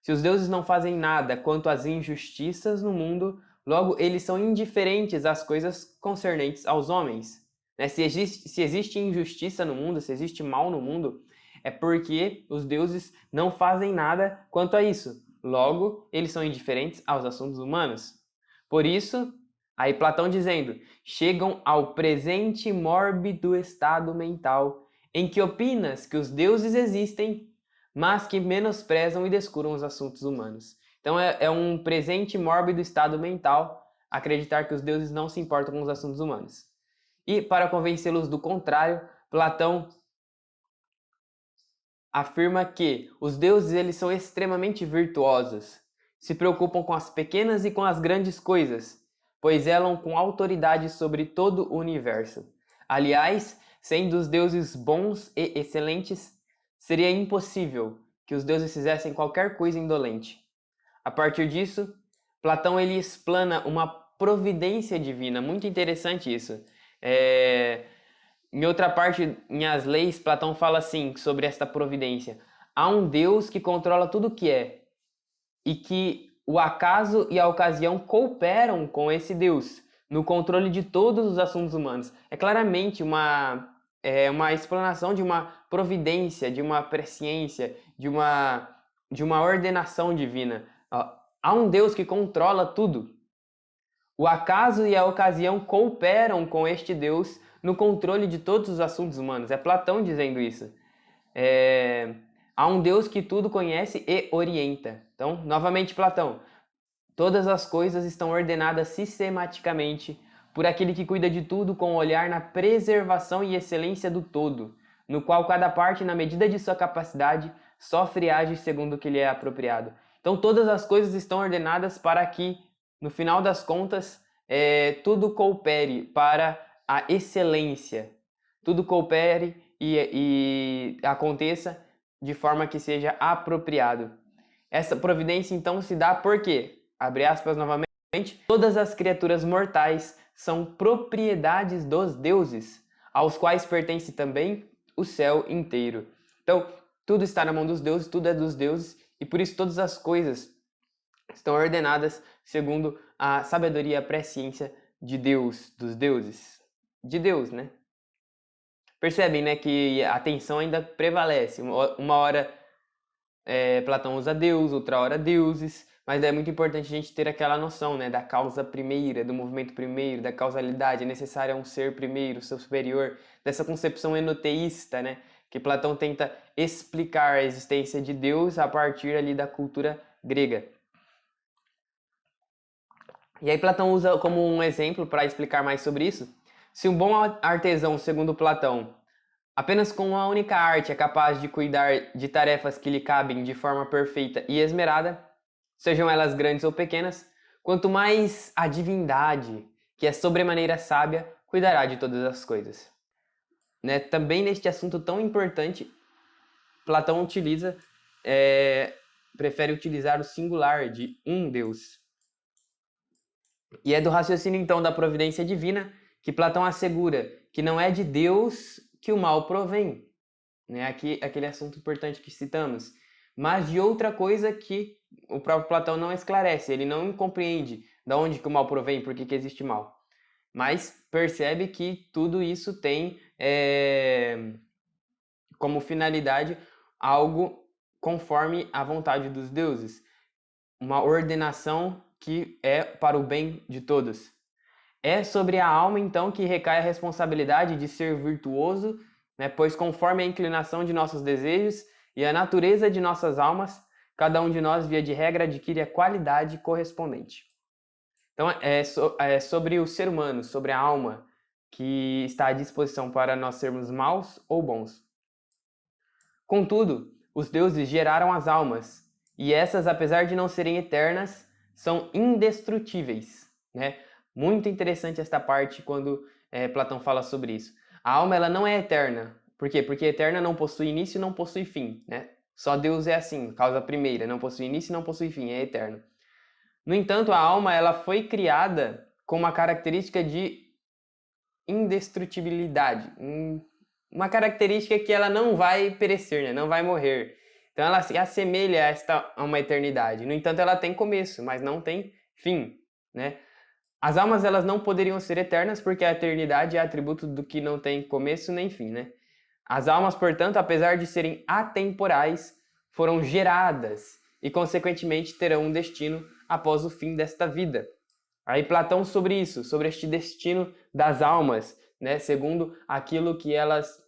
se os deuses não fazem nada quanto às injustiças no mundo, logo eles são indiferentes às coisas concernentes aos homens. Se existe injustiça no mundo, se existe mal no mundo, é porque os deuses não fazem nada quanto a isso. Logo, eles são indiferentes aos assuntos humanos. Por isso, aí Platão dizendo, chegam ao presente mórbido estado mental em que opinas que os deuses existem, mas que menosprezam e descuram os assuntos humanos. Então é um presente mórbido estado mental acreditar que os deuses não se importam com os assuntos humanos. E para convencê-los do contrário, Platão afirma que os deuses eles são extremamente virtuosos, se preocupam com as pequenas e com as grandes coisas, pois zelam com autoridade sobre todo o universo. Aliás, sendo os deuses bons e excelentes, seria impossível que os deuses fizessem qualquer coisa indolente. A partir disso, Platão ele explana uma providência divina, muito interessante isso. Em outra parte, em As Leis, Platão fala assim sobre esta providência. Há um Deus que controla tudo o que é e que o acaso e a ocasião cooperam com esse Deus no controle de todos os assuntos humanos. É claramente uma explanação de uma providência, de uma presciência, de uma ordenação divina. Há um Deus que controla tudo. O acaso e a ocasião cooperam com este Deus no controle de todos os assuntos humanos. É Platão dizendo isso. Há um Deus que tudo conhece e orienta. Então, novamente, Platão. Todas as coisas estão ordenadas sistematicamente por aquele que cuida de tudo com um olhar na preservação e excelência do todo, no qual cada parte, na medida de sua capacidade, sofre e age segundo o que lhe é apropriado. Então, todas as coisas estão ordenadas para que, no final das contas, tudo coopere para a excelência. Tudo coopere e aconteça de forma que seja apropriado. Essa providência, então, se dá por quê? Abre aspas novamente. Todas as criaturas mortais são propriedades dos deuses, aos quais pertence também o céu inteiro. Então, tudo está na mão dos deuses, tudo é dos deuses, e por isso todas as coisas estão ordenadas segundo a sabedoria e a presciência de Deus, dos deuses. De Deus, né? Percebem, né, que a tensão ainda prevalece. Uma hora Platão usa Deus, outra hora deuses, mas é muito importante a gente ter aquela noção, né, da causa primeira, do movimento primeiro, da causalidade. É necessário um ser primeiro, ser superior, dessa concepção enoteísta, né, que Platão tenta explicar a existência de Deus a partir ali da cultura grega. E aí Platão usa como um exemplo para explicar mais sobre isso. Se um bom artesão, segundo Platão, apenas com uma única arte é capaz de cuidar de tarefas que lhe cabem de forma perfeita e esmerada, sejam elas grandes ou pequenas, quanto mais a divindade, que é sobremaneira sábia, cuidará de todas as coisas. Né? Também neste assunto tão importante, Platão prefere utilizar o singular de um Deus. E é do raciocínio, então, da providência divina que Platão assegura que não é de Deus que o mal provém, né? Aquele assunto importante que citamos, mas de outra coisa que o próprio Platão não esclarece, ele não compreende de onde que o mal provém, por que existe mal, mas percebe que tudo isso tem como finalidade algo conforme a vontade dos deuses, uma ordenação que é para o bem de todos. É sobre a alma, então, que recai a responsabilidade de ser virtuoso, né? Pois conforme a inclinação de nossos desejos e a natureza de nossas almas, cada um de nós, via de regra, adquire a qualidade correspondente. Então, é sobre o ser humano, sobre a alma, que está à disposição para nós sermos maus ou bons. Contudo, os deuses geraram as almas, e essas, apesar de não serem eternas, são indestrutíveis, né? Muito interessante esta parte quando Platão fala sobre isso. A alma ela não é eterna. Por quê? Porque eterna não possui início e não possui fim, né? Só Deus é assim, causa primeira, não possui início e não possui fim, é eterno. No entanto, a alma ela foi criada com uma característica de indestrutibilidade, uma característica que ela não vai perecer, né? Não vai morrer. Então ela se assemelha a uma eternidade. No entanto, ela tem começo, mas não tem fim, né? As almas elas não poderiam ser eternas porque a eternidade é atributo do que não tem começo nem fim, né? As almas, portanto, apesar de serem atemporais, foram geradas e, consequentemente, terão um destino após o fim desta vida. Aí Platão sobre isso, sobre este destino das almas, né? Segundo aquilo que elas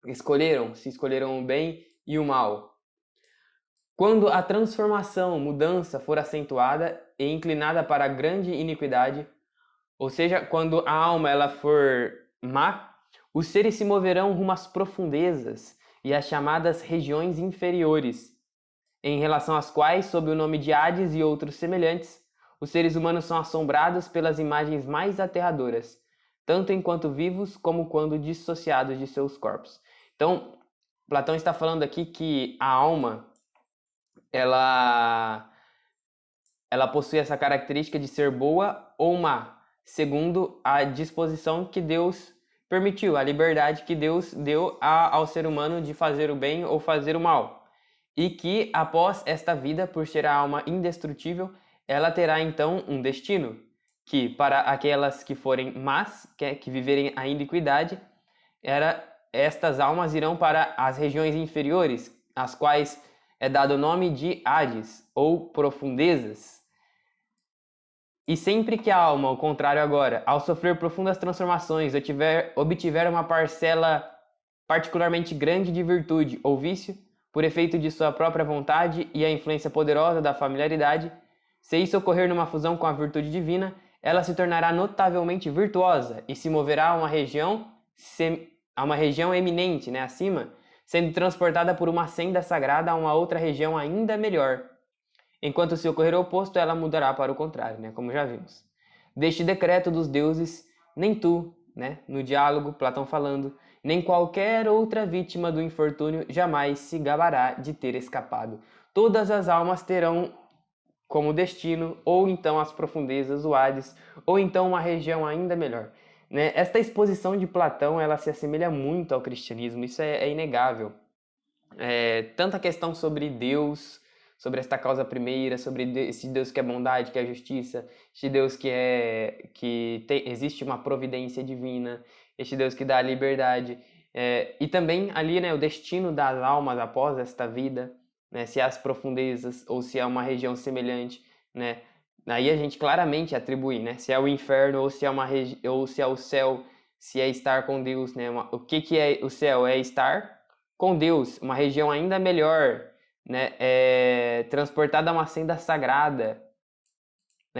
escolheram, se escolheram o bem e o mal. Quando a transformação, mudança for acentuada e inclinada para a grande iniquidade, ou seja, quando a alma ela for má, os seres se moverão rumo às profundezas e às chamadas regiões inferiores, em relação às quais, sob o nome de Hades e outros semelhantes, os seres humanos são assombrados pelas imagens mais aterradoras, tanto enquanto vivos como quando dissociados de seus corpos. Então, Platão está falando aqui que a alma ela possui essa característica de ser boa ou má, segundo a disposição que Deus permitiu, a liberdade que Deus deu ao ser humano de fazer o bem ou fazer o mal. e que após esta vida, por ser a alma indestrutível, ela terá então um destino, que para aquelas que forem más, que viverem a iniquidade, estas almas irão para as regiões inferiores, às quais é dado o nome de Hades, ou profundezas. E sempre que a alma, ao contrário agora, ao sofrer profundas transformações, obtiver uma parcela particularmente grande de virtude ou vício, por efeito de sua própria vontade e a influência poderosa da familiaridade, se isso ocorrer numa fusão com a virtude divina, ela se tornará notavelmente virtuosa e se moverá a uma região eminente, acima, sendo transportada por uma senda sagrada a uma outra região ainda melhor. Enquanto se ocorrer o oposto, ela mudará para o contrário, como já vimos. Deste decreto dos deuses, nem tu, no diálogo, Platão falando, nem qualquer outra vítima do infortúnio jamais se gabará de ter escapado. Todas as almas terão como destino, ou então as profundezas, o Hades, ou então uma região ainda melhor. Esta exposição de Platão, ela se assemelha muito ao cristianismo, isso é inegável. Tanta questão sobre Deus, sobre esta causa primeira, sobre esse Deus que é bondade, que é justiça, este Deus existe uma providência divina, este Deus que dá a liberdade, e também ali o destino das almas após esta vida, se é as profundezas ou se é uma região semelhante, aí a gente claramente atribui, se é o inferno ou se é ou se é o céu, se é estar com Deus, o que é o céu? É estar com Deus, uma região ainda melhor, transportada a uma senda sagrada,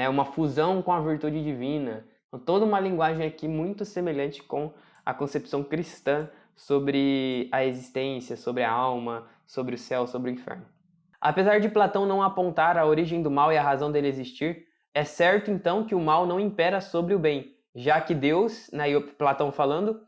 uma fusão com a virtude divina. Então, toda uma linguagem aqui muito semelhante com a concepção cristã sobre a existência, sobre a alma, sobre o céu, sobre o inferno. Apesar de Platão não apontar a origem do mal e a razão dele existir, é certo então que o mal não impera sobre o bem, já que Deus, Platão falando,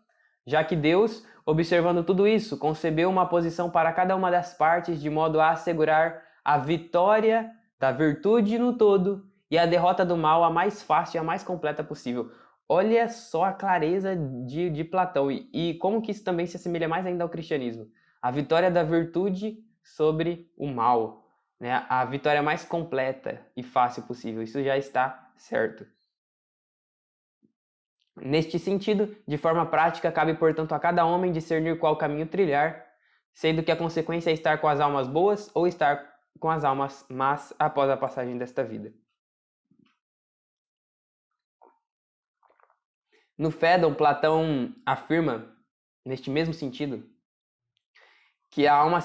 já que Deus, observando tudo isso, concebeu uma posição para cada uma das partes de modo a assegurar a vitória da virtude no todo e a derrota do mal a mais fácil e a mais completa possível. Olha só a clareza de Platão e como que isso também se assemelha mais ainda ao cristianismo. A vitória da virtude sobre o mal, a vitória mais completa e fácil possível. Isso já está certo. Neste sentido, de forma prática, cabe, portanto, a cada homem discernir qual caminho trilhar, sendo que a consequência é estar com as almas boas ou estar com as almas más após a passagem desta vida. No Fédon, Platão afirma, neste mesmo sentido, que a alma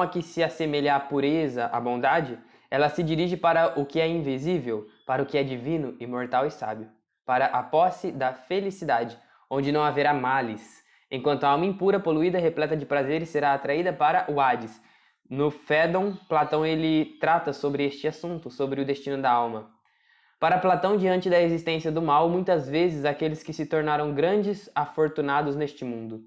que se assemelha à pureza, à bondade, ela se dirige para o que é invisível, para o que é divino, imortal e sábio, para a posse da felicidade, onde não haverá males, enquanto a alma impura, poluída, repleta de prazeres, será atraída para o Hades. No Fédon, Platão ele trata sobre este assunto, sobre o destino da alma. Para Platão, diante da existência do mal, muitas vezes aqueles que se tornaram grandes afortunados neste mundo,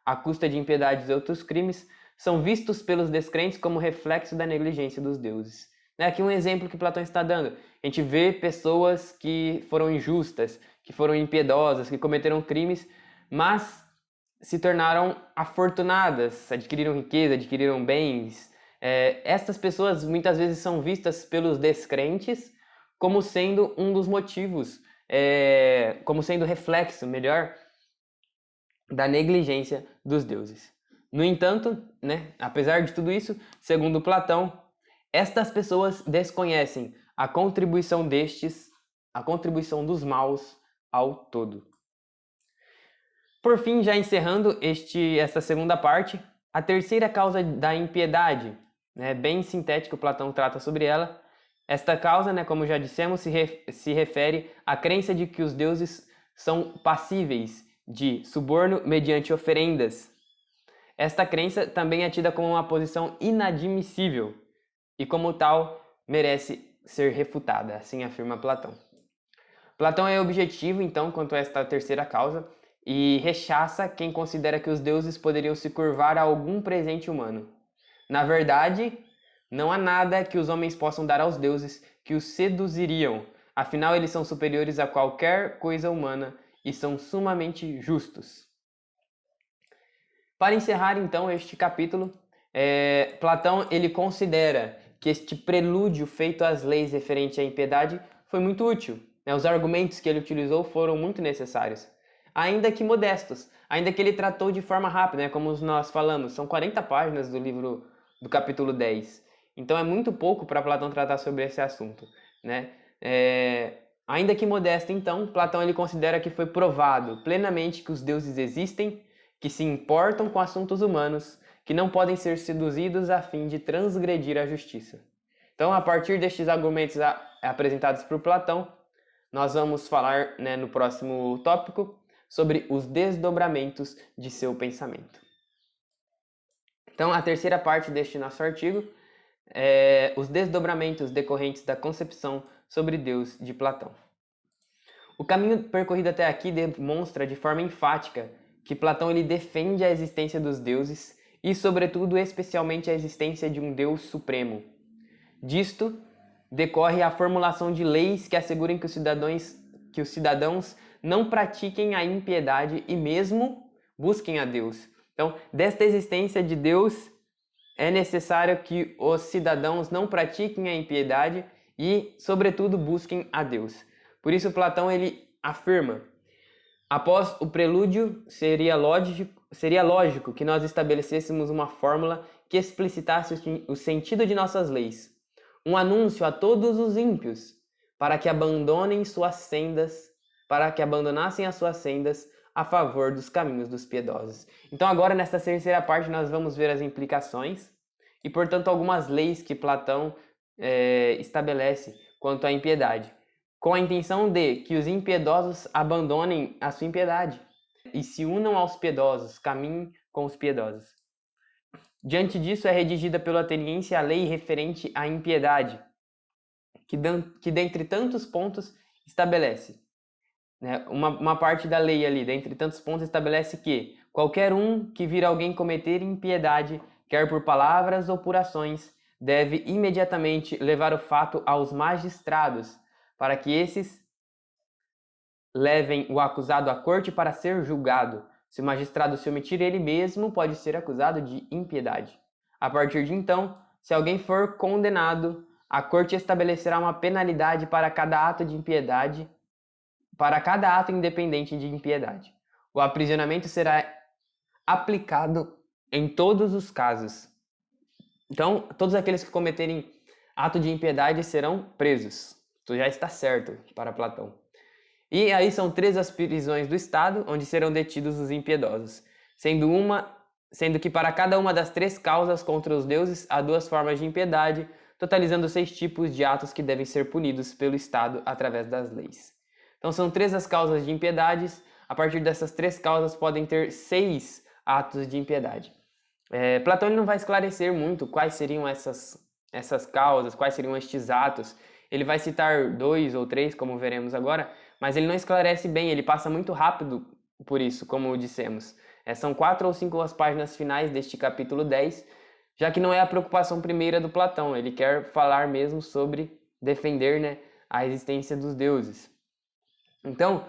à custa de impiedades e outros crimes, são vistos pelos descrentes como reflexo da negligência dos deuses. Aqui um exemplo que Platão está dando. A gente vê pessoas que foram injustas, que foram impiedosas, que cometeram crimes, mas se tornaram afortunadas, adquiriram riqueza, adquiriram bens. Estas pessoas muitas vezes são vistas pelos descrentes como sendo um dos motivos, como sendo reflexo, melhor, da negligência dos deuses. No entanto, apesar de tudo isso, segundo Platão, estas pessoas desconhecem a contribuição dos maus ao todo. Por fim, já encerrando esta segunda parte, a terceira causa da impiedade, bem sintético, Platão trata sobre ela. Esta causa, como já dissemos, se refere à crença de que os deuses são passíveis de suborno mediante oferendas. Esta crença também é tida como uma posição inadmissível e, como tal, merece ser refutada, assim afirma Platão. Platão é objetivo, então, quanto a esta terceira causa e rechaça quem considera que os deuses poderiam se curvar a algum presente humano. Na verdade, não há nada que os homens possam dar aos deuses que os seduziriam, afinal eles são superiores a qualquer coisa humana e são sumamente justos. Para encerrar então este capítulo, Platão ele considera que este prelúdio feito às leis referente à impiedade foi muito útil, né? Os argumentos que ele utilizou foram muito necessários, ainda que modestos, ainda que ele tratou de forma rápida, né? Como nós falamos, são 40 páginas do livro do capítulo 10. Então é muito pouco para Platão tratar sobre esse assunto, né? Ainda que modesto, então, Platão ele considera que foi provado plenamente que os deuses existem, que se importam com assuntos humanos, que não podem ser seduzidos a fim de transgredir a justiça. Então, a partir destes argumentos apresentados por Platão, nós vamos falar, né, no próximo tópico sobre os desdobramentos de seu pensamento. Então, a terceira parte deste nosso artigo é os desdobramentos decorrentes da concepção sobre Deus de Platão. O caminho percorrido até aqui demonstra de forma enfática que Platão ele defende a existência dos deuses e, sobretudo, especialmente a existência de um Deus supremo. Disto decorre a formulação de leis que assegurem que os cidadãos não pratiquem a impiedade e mesmo busquem a Deus. Então, desta existência de Deus, é necessário que os cidadãos não pratiquem a impiedade e, sobretudo, busquem a Deus. Por isso, Platão ele afirma: após o prelúdio, seria lógico que nós estabelecêssemos uma fórmula que explicitasse o sentido de nossas leis, um anúncio a todos os ímpios, para que abandonassem as suas sendas a favor dos caminhos dos piedosos. Então agora, nesta terceira parte, nós vamos ver as implicações e, portanto, algumas leis que Platão estabelece quanto à impiedade, com a intenção de que os impiedosos abandonem a sua impiedade e se unam aos piedosos, caminhem com os piedosos. Diante disso, é redigida pelo ateniense a lei referente à impiedade, que dentre tantos pontos estabelece, né, uma parte da lei ali, dentre tantos pontos, estabelece que qualquer um que vir alguém cometer impiedade, quer por palavras ou por ações, deve imediatamente levar o fato aos magistrados, para que esses levem o acusado à corte para ser julgado. Se o magistrado se omitir, ele mesmo pode ser acusado de impiedade. A partir de então, se alguém for condenado, a corte estabelecerá uma penalidade para cada ato de impiedade, para cada ato independente de impiedade. O aprisionamento será aplicado em todos os casos. Então, todos aqueles que cometerem ato de impiedade serão presos. Isso já está certo para Platão. E aí são 3 as prisões do Estado, onde serão detidos os impiedosos, sendo que para cada uma das 3 causas contra os deuses há 2 formas de impiedade, totalizando 6 tipos de atos que devem ser punidos pelo Estado através das leis. Então são 3 as causas de impiedades. A partir dessas 3 causas podem ter 6 atos de impiedade. Platão ele não vai esclarecer muito quais seriam essas causas, quais seriam estes atos. Ele vai citar 2 ou 3, como veremos agora, mas ele não esclarece bem, ele passa muito rápido por isso, como dissemos. São 4 ou 5 as páginas finais deste capítulo 10, já que não é a preocupação primeira do Platão, ele quer falar mesmo sobre defender, né, a existência dos deuses. Então,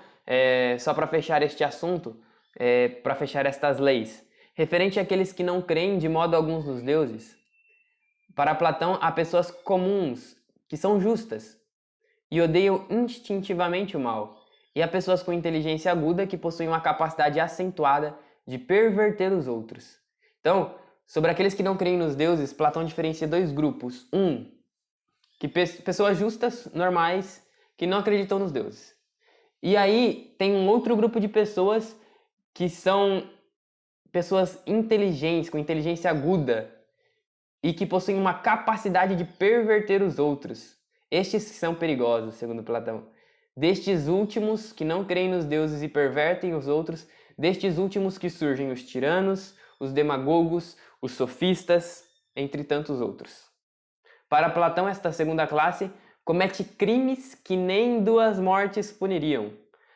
só para fechar este assunto, para fechar estas leis, referente àqueles que não creem de modo algum nos deuses, para Platão há pessoas comuns que são justas e odeiam instintivamente o mal, e há pessoas com inteligência aguda que possuem uma capacidade acentuada de perverter os outros. Então, sobre aqueles que não creem nos deuses, Platão diferencia 2 grupos. Pessoas justas, normais, que não acreditam nos deuses. E aí tem um outro grupo de pessoas que são pessoas inteligentes, com inteligência aguda, e que possuem uma capacidade de perverter os outros. Estes são perigosos, segundo Platão. Destes últimos que não creem nos deuses e pervertem os outros, destes últimos que surgem os tiranos, os demagogos, os sofistas, entre tantos outros. Para Platão, esta segunda classe comete crimes que nem 2 mortes puniriam.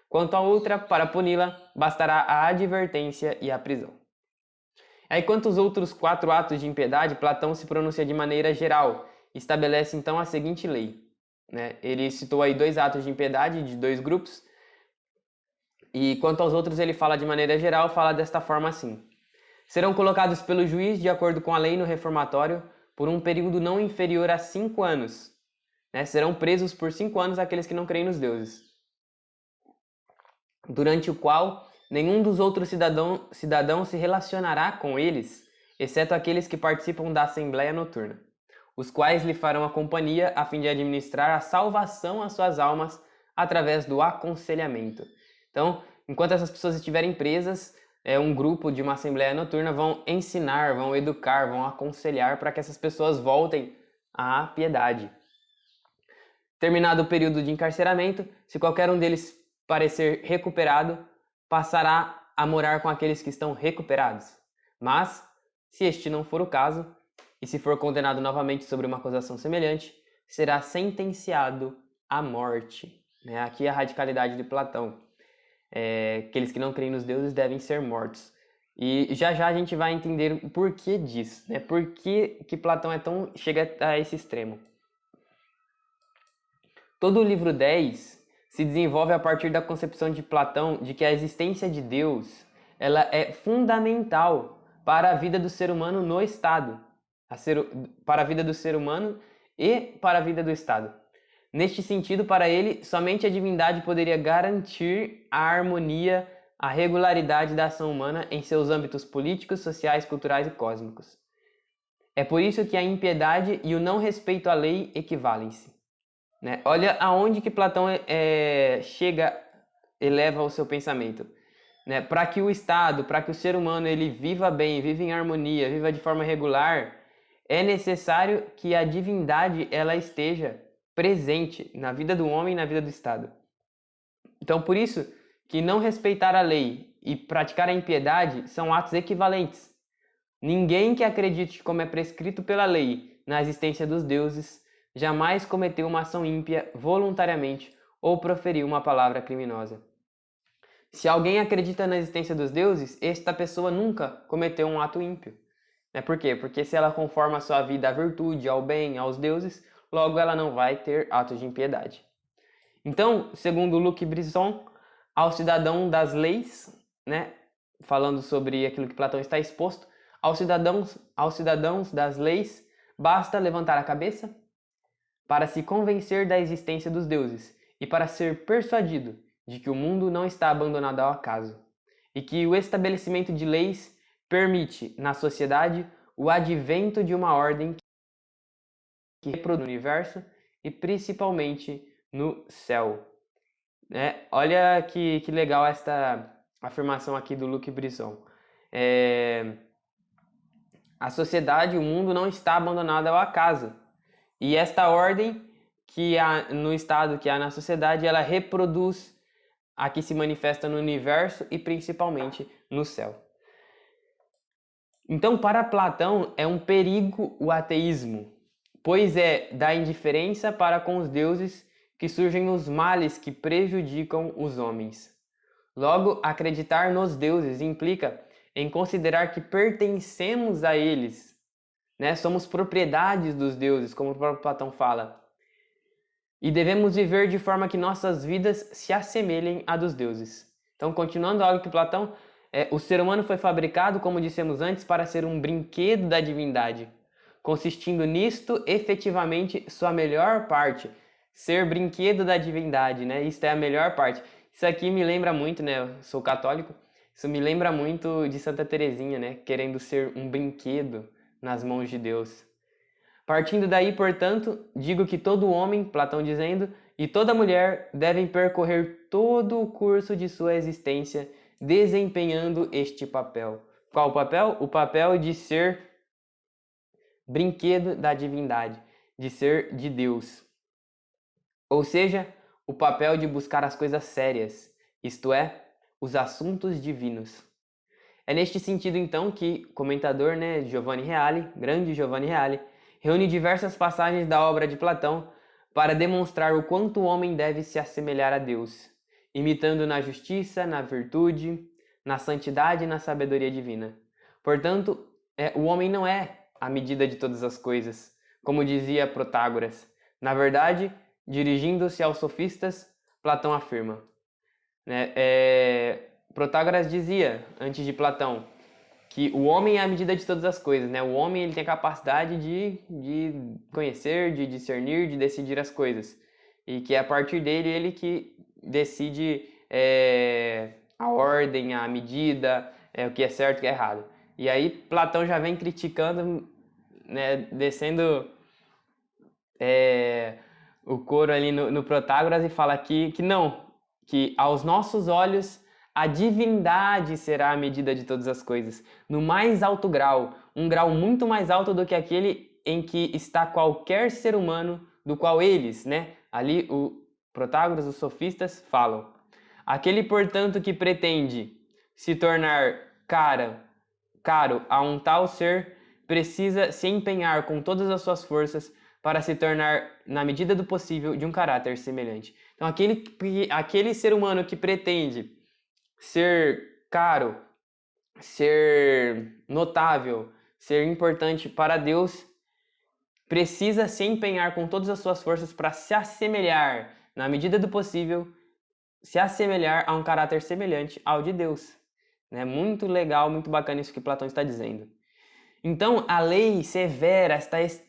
Quanto à outra, para puni-la, bastará a advertência e a prisão. Aí, quanto aos outros 4 atos de impiedade, Platão se pronuncia de maneira geral e estabelece então a seguinte lei, né? Ele citou aí 2 atos de impiedade de 2 grupos, e quanto aos outros ele fala de maneira geral, fala desta forma assim: serão colocados pelo juiz de acordo com a lei no reformatório por um período não inferior a 5 anos. Né? Serão presos por 5 anos aqueles que não creem nos deuses, durante o qual nenhum dos outros cidadãos se relacionará com eles, exceto aqueles que participam da Assembleia Noturna, os quais lhe farão a companhia a fim de administrar a salvação às suas almas através do aconselhamento. Então, enquanto essas pessoas estiverem presas, um grupo de uma Assembleia Noturna vão ensinar, vão educar, vão aconselhar para que essas pessoas voltem à piedade. Terminado o período de encarceramento, se qualquer um deles parecer recuperado, passará a morar com aqueles que estão recuperados. Mas, se este não for o caso, e se for condenado novamente sobre uma acusação semelhante, será sentenciado à morte. Aqui é a radicalidade de Platão. Aqueles que não creem nos deuses devem ser mortos. E já já a gente vai entender o porquê disso, né? Por que Platão chega a esse extremo. Todo o livro 10 se desenvolve a partir da concepção de Platão de que a existência de Deus ela é fundamental para a vida do ser humano no Estado, para a vida do ser humano e para a vida do Estado. Neste sentido, para ele, somente a divindade poderia garantir a harmonia, a regularidade da ação humana em seus âmbitos políticos, sociais, culturais e cósmicos. É por isso que a impiedade e o não respeito à lei equivalem-se. Né? Olha aonde que Platão eleva o seu pensamento. Né? Para que o Estado, para que o ser humano ele viva bem, viva em harmonia, viva de forma regular, é necessário que a divindade ela esteja presente na vida do homem e na vida do Estado. Então, por isso que não respeitar a lei e praticar a impiedade são atos equivalentes. Ninguém que acredite, como é prescrito pela lei, na existência dos deuses, jamais cometeu uma ação ímpia voluntariamente ou proferiu uma palavra criminosa. Se alguém acredita na existência dos deuses, esta pessoa nunca cometeu um ato ímpio. Por quê? Porque se ela conforma a sua vida à virtude, ao bem, aos deuses, logo ela não vai ter atos de impiedade. Então, segundo Luc Brisson, ao cidadão das leis, né, falando sobre aquilo que Platão está exposto, aos cidadãos das leis, basta levantar a cabeça para se convencer da existência dos deuses e para ser persuadido de que o mundo não está abandonado ao acaso e que o estabelecimento de leis permite, na sociedade, o advento de uma ordem que reproduz no universo e principalmente no céu. Olha que legal esta afirmação aqui do Luc Brisson. A sociedade, o mundo não está abandonado ao acaso. E esta ordem que há no Estado, que há na sociedade, ela reproduz a que se manifesta no universo e principalmente no céu. Então, para Platão, é um perigo o ateísmo, pois é da indiferença para com os deuses que surgem os males que prejudicam os homens. Logo, acreditar nos deuses implica em considerar que pertencemos a eles, né? Somos propriedades dos deuses, como o próprio Platão fala. E devemos viver de forma que nossas vidas se assemelhem à dos deuses. Então, continuando algo que Platão, o ser humano foi fabricado, como dissemos antes, para ser um brinquedo da divindade, consistindo nisto efetivamente sua melhor parte, ser brinquedo da divindade, né? Isto é a melhor parte. Isso aqui me lembra muito, né? Eu sou católico, isso me lembra muito de Santa Teresinha, né? Querendo ser um brinquedo nas mãos de Deus. Partindo daí, portanto, digo que todo homem, Platão dizendo, e toda mulher devem percorrer todo o curso de sua existência desempenhando este papel. Qual o papel? O papel de ser brinquedo da divindade, de ser de Deus. Ou seja, o papel de buscar as coisas sérias, isto é, os assuntos divinos. É neste sentido, então, que o comentador, Giovanni Reale, grande Giovanni Reale, reúne diversas passagens da obra de Platão para demonstrar o quanto o homem deve se assemelhar a Deus, imitando na justiça, na virtude, na santidade e na sabedoria divina. Portanto, o homem não é a medida de todas as coisas, como dizia Protágoras. Na verdade, dirigindo-se aos sofistas, Platão afirma. Protágoras dizia, antes de Platão, que o homem é a medida de todas as coisas, né? O homem ele tem a capacidade de conhecer, de discernir, de decidir as coisas. E que é a partir dele ele que decide a ordem, a medida, o que é certo e o que é errado. E aí Platão já vem criticando, né, descendo o couro ali no Protágoras e fala que não, que aos nossos olhos a divindade será a medida de todas as coisas, no mais alto grau, um grau muito mais alto do que aquele em que está qualquer ser humano, do qual eles, né, ali o Protágoras, os sofistas, falam. Aquele, portanto, que pretende se tornar caro a um tal ser, precisa se empenhar com todas as suas forças para se tornar, na medida do possível, de um caráter semelhante. Então, aquele ser humano que pretende ser caro, ser notável, ser importante para Deus, precisa se empenhar com todas as suas forças para se assemelhar, na medida do possível, se assemelhar a um caráter semelhante ao de Deus. É muito legal, muito bacana isso que Platão está dizendo. Então, a lei severa,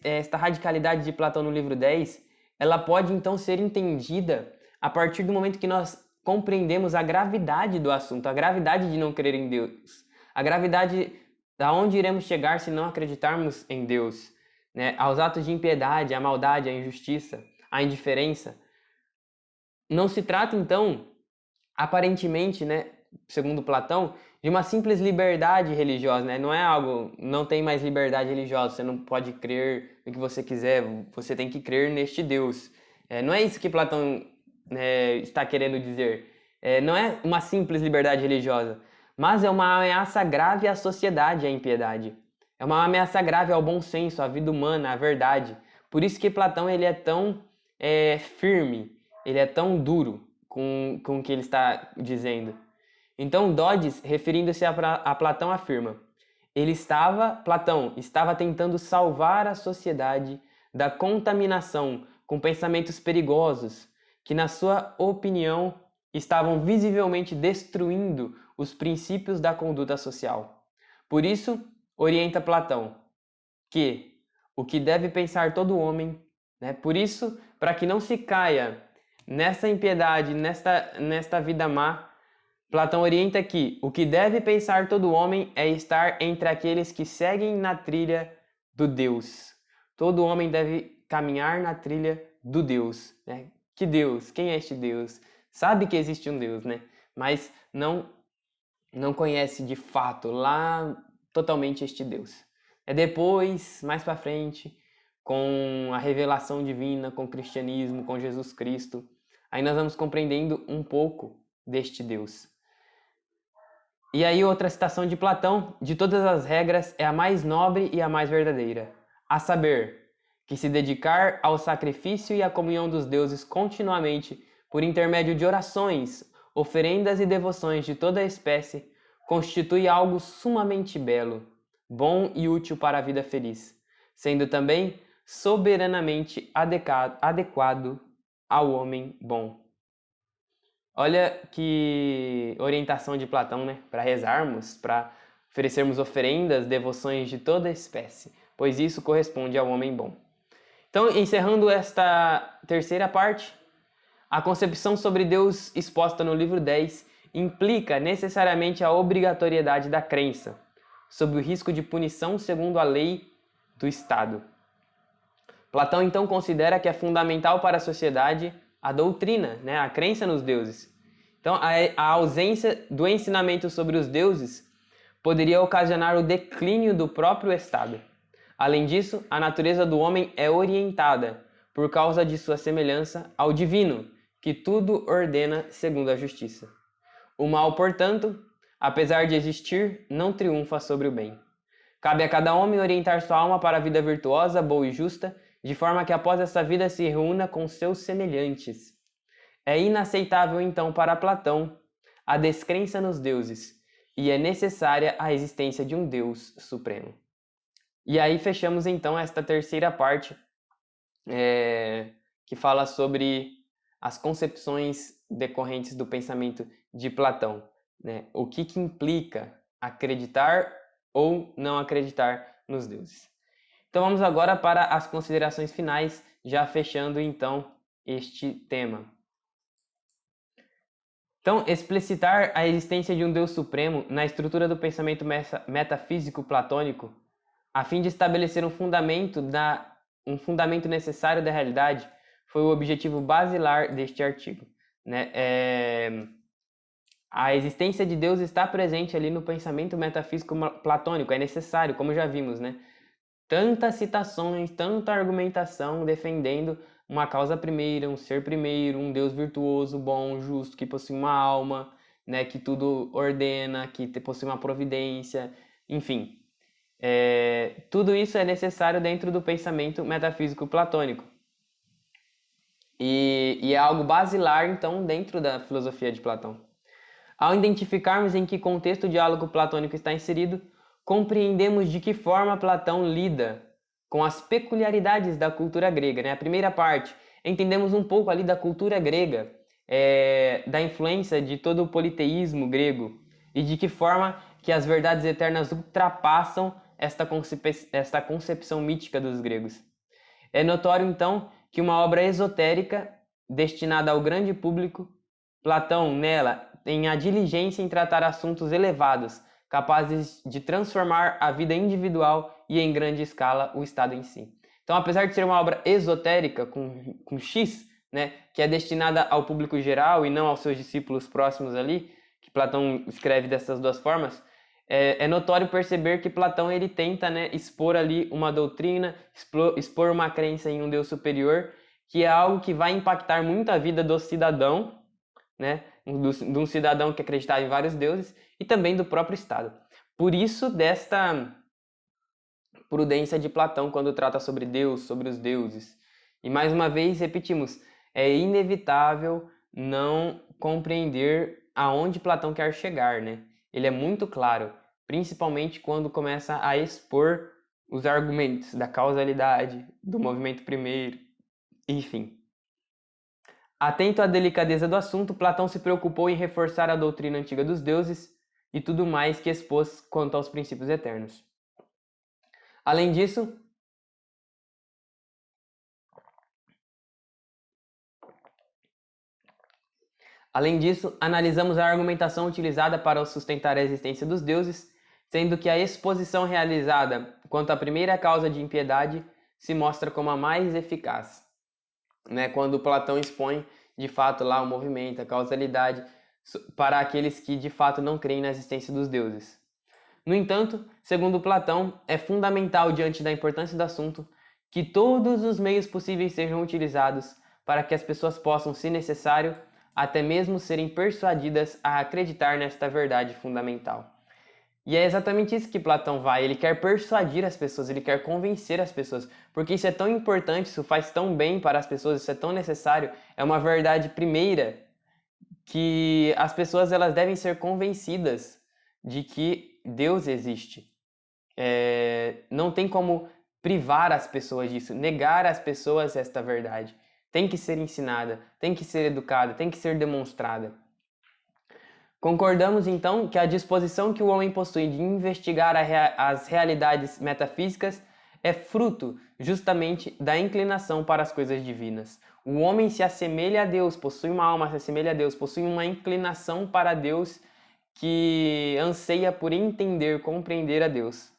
esta radicalidade de Platão no livro 10, ela pode então ser entendida a partir do momento que nós compreendemos a gravidade do assunto, a gravidade de não crer em Deus, a gravidade da onde iremos chegar se não acreditarmos em Deus, né? Aos atos de impiedade, a maldade, a injustiça, a indiferença. Não se trata então, aparentemente, né, segundo Platão, de uma simples liberdade religiosa, né? Não é algo, não tem mais liberdade religiosa, você não pode crer no que você quiser, você tem que crer neste Deus. Não é isso que Platão está querendo dizer. Não é uma simples liberdade religiosa, mas é uma ameaça grave à sociedade, à impiedade. É uma ameaça grave ao bom senso, à vida humana, à verdade. Por isso que Platão ele é tão firme, ele é tão duro com o que ele está dizendo. Então Dodges, referindo-se a Platão, afirma: Platão estava tentando salvar a sociedade da contaminação com pensamentos perigosos, que na sua opinião estavam visivelmente destruindo os princípios da conduta social. Por isso, orienta Platão que o que deve pensar todo homem, né? Por isso, para que não se caia nessa impiedade, nesta vida má, Platão orienta que o que deve pensar todo homem é estar entre aqueles que seguem na trilha do Deus. Todo homem deve caminhar na trilha do Deus, né? Que Deus? Quem é este Deus? Sabe que existe um Deus, né? Mas não conhece de fato lá totalmente este Deus. É depois, mais para frente, com a revelação divina, com o cristianismo, com Jesus Cristo, aí nós vamos compreendendo um pouco deste Deus. E aí outra citação de Platão: de todas as regras é a mais nobre e a mais verdadeira, a saber, que se dedicar ao sacrifício e à comunhão dos deuses continuamente, por intermédio de orações, oferendas e devoções de toda a espécie, constitui algo sumamente belo, bom e útil para a vida feliz, sendo também soberanamente adequado ao homem bom. Olha que orientação de Platão, né? Para rezarmos, para oferecermos oferendas, devoções de toda espécie, pois isso corresponde ao homem bom. Então, encerrando esta terceira parte, a concepção sobre Deus exposta no livro 10 implica necessariamente a obrigatoriedade da crença, sob o risco de punição segundo a lei do Estado. Platão então considera que é fundamental para a sociedade a doutrina, né? A crença nos deuses. Então, a ausência do ensinamento sobre os deuses poderia ocasionar o declínio do próprio Estado. Além disso, a natureza do homem é orientada, por causa de sua semelhança, ao divino, que tudo ordena segundo a justiça. O mal, portanto, apesar de existir, não triunfa sobre o bem. Cabe a cada homem orientar sua alma para a vida virtuosa, boa e justa, de forma que após essa vida se reúna com seus semelhantes. É inaceitável, então, para Platão a descrença nos deuses, e é necessária a existência de um Deus supremo. E aí fechamos, então, esta terceira parte, que fala sobre as concepções decorrentes do pensamento de Platão, né? O que implica acreditar ou não acreditar nos deuses. Então vamos agora para as considerações finais, já fechando então este tema. Então, explicitar a existência de um Deus supremo na estrutura do pensamento metafísico platônico, a fim de estabelecer um fundamento necessário da realidade, foi o objetivo basilar deste artigo, né? A existência de Deus está presente ali no pensamento metafísico platônico, é necessário, como já vimos, né? Tantas citações, tanta argumentação defendendo uma causa primeira, um ser primeiro, um Deus virtuoso, bom, justo, que possui uma alma, né, que tudo ordena, que possui uma providência, enfim. Tudo isso é necessário dentro do pensamento metafísico platônico. E é algo basilar, então, dentro da filosofia de Platão. Ao identificarmos em que contexto o diálogo platônico está inserido, compreendemos de que forma Platão lida com as peculiaridades da cultura grega, né? A primeira parte, entendemos um pouco ali da cultura grega, da influência de todo o politeísmo grego e de que forma que as verdades eternas ultrapassam esta concepção mítica dos gregos. É notório, então, que uma obra esotérica destinada ao grande público, Platão, nela, tem a diligência em tratar assuntos elevados, capazes de transformar a vida individual e, em grande escala, o Estado em si. Então, apesar de ser uma obra esotérica, com X, né, que é destinada ao público geral e não aos seus discípulos próximos ali, que Platão escreve dessas duas formas, é notório perceber que Platão ele tenta, né, expor ali uma doutrina, expor uma crença em um Deus superior, que é algo que vai impactar muito a vida do cidadão, né, de um cidadão que acreditava em vários deuses e também do próprio Estado. Por isso, desta prudência de Platão quando trata sobre Deus, sobre os deuses. E mais uma vez, repetimos, é inevitável não compreender aonde Platão quer chegar, né? Ele é muito claro, principalmente quando começa a expor os argumentos da causalidade, do movimento primeiro, enfim. Atento à delicadeza do assunto, Platão se preocupou em reforçar a doutrina antiga dos deuses e tudo mais que expôs quanto aos princípios eternos. Além disso, analisamos a argumentação utilizada para sustentar a existência dos deuses, sendo que a exposição realizada quanto à primeira causa de impiedade se mostra como a mais eficaz, né? Quando Platão expõe de fato lá o movimento, a causalidade, para aqueles que de fato não creem na existência dos deuses. No entanto, segundo Platão, é fundamental diante da importância do assunto que todos os meios possíveis sejam utilizados para que as pessoas possam, se necessário, até mesmo serem persuadidas a acreditar nesta verdade fundamental. E é exatamente isso que Platão vai, ele quer persuadir as pessoas, ele quer convencer as pessoas, porque isso é tão importante, isso faz tão bem para as pessoas, isso é tão necessário, é uma verdade primeira que as pessoas elas devem ser convencidas de que Deus existe. Não tem como privar as pessoas disso, negar às pessoas esta verdade. Tem que ser ensinada, tem que ser educada, tem que ser demonstrada. Concordamos, então, que a disposição que o homem possui de investigar as realidades metafísicas é fruto, justamente, da inclinação para as coisas divinas. O homem se assemelha a Deus, possui uma alma, se assemelha a Deus, possui uma inclinação para Deus que anseia por entender, compreender a Deus.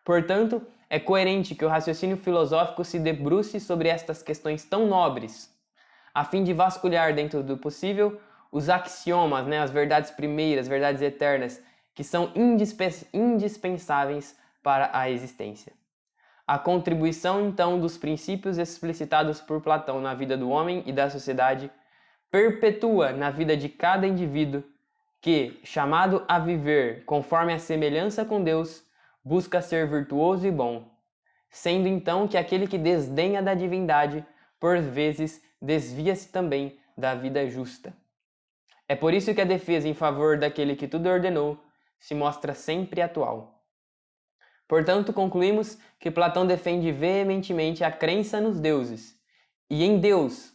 Portanto, é coerente que o raciocínio filosófico se debruce sobre estas questões tão nobres, a fim de vasculhar dentro do possível os axiomas, né, as verdades primeiras, verdades eternas, que são indispensáveis para a existência. A contribuição, então, dos princípios explicitados por Platão na vida do homem e da sociedade perpetua na vida de cada indivíduo que, chamado a viver conforme a semelhança com Deus, busca ser virtuoso e bom, sendo então que aquele que desdenha da divindade, por vezes, desvia-se também da vida justa. É por isso que a defesa em favor daquele que tudo ordenou se mostra sempre atual. Portanto, concluímos que Platão defende veementemente a crença nos deuses e em Deus,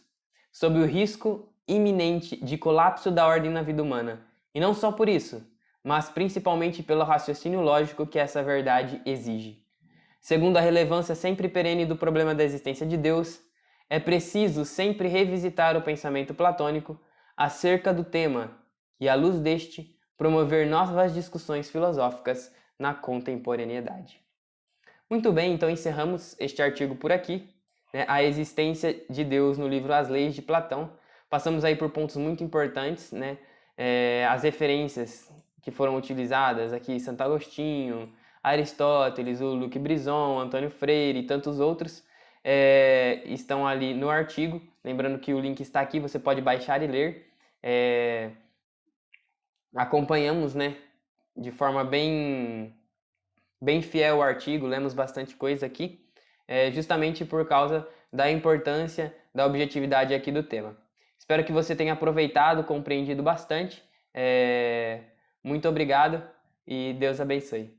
sob o risco iminente de colapso da ordem na vida humana. E não só por isso, mas principalmente pelo raciocínio lógico que essa verdade exige. Segundo a relevância sempre perene do problema da existência de Deus, é preciso sempre revisitar o pensamento platônico acerca do tema e, à luz deste, promover novas discussões filosóficas na contemporaneidade. Muito bem, então encerramos este artigo por aqui, né? A existência de Deus no livro As Leis de Platão. Passamos aí por pontos muito importantes, né? As referências que foram utilizadas aqui, Santo Agostinho, Aristóteles, o Luc Brison, Antônio Freire e tantos outros, estão ali no artigo. Lembrando que o link está aqui, você pode baixar e ler. Acompanhamos, né, de forma bem fiel o artigo, lemos bastante coisa aqui, justamente por causa da importância, da objetividade aqui do tema. Espero que você tenha aproveitado, compreendido bastante. Muito obrigado e Deus abençoe.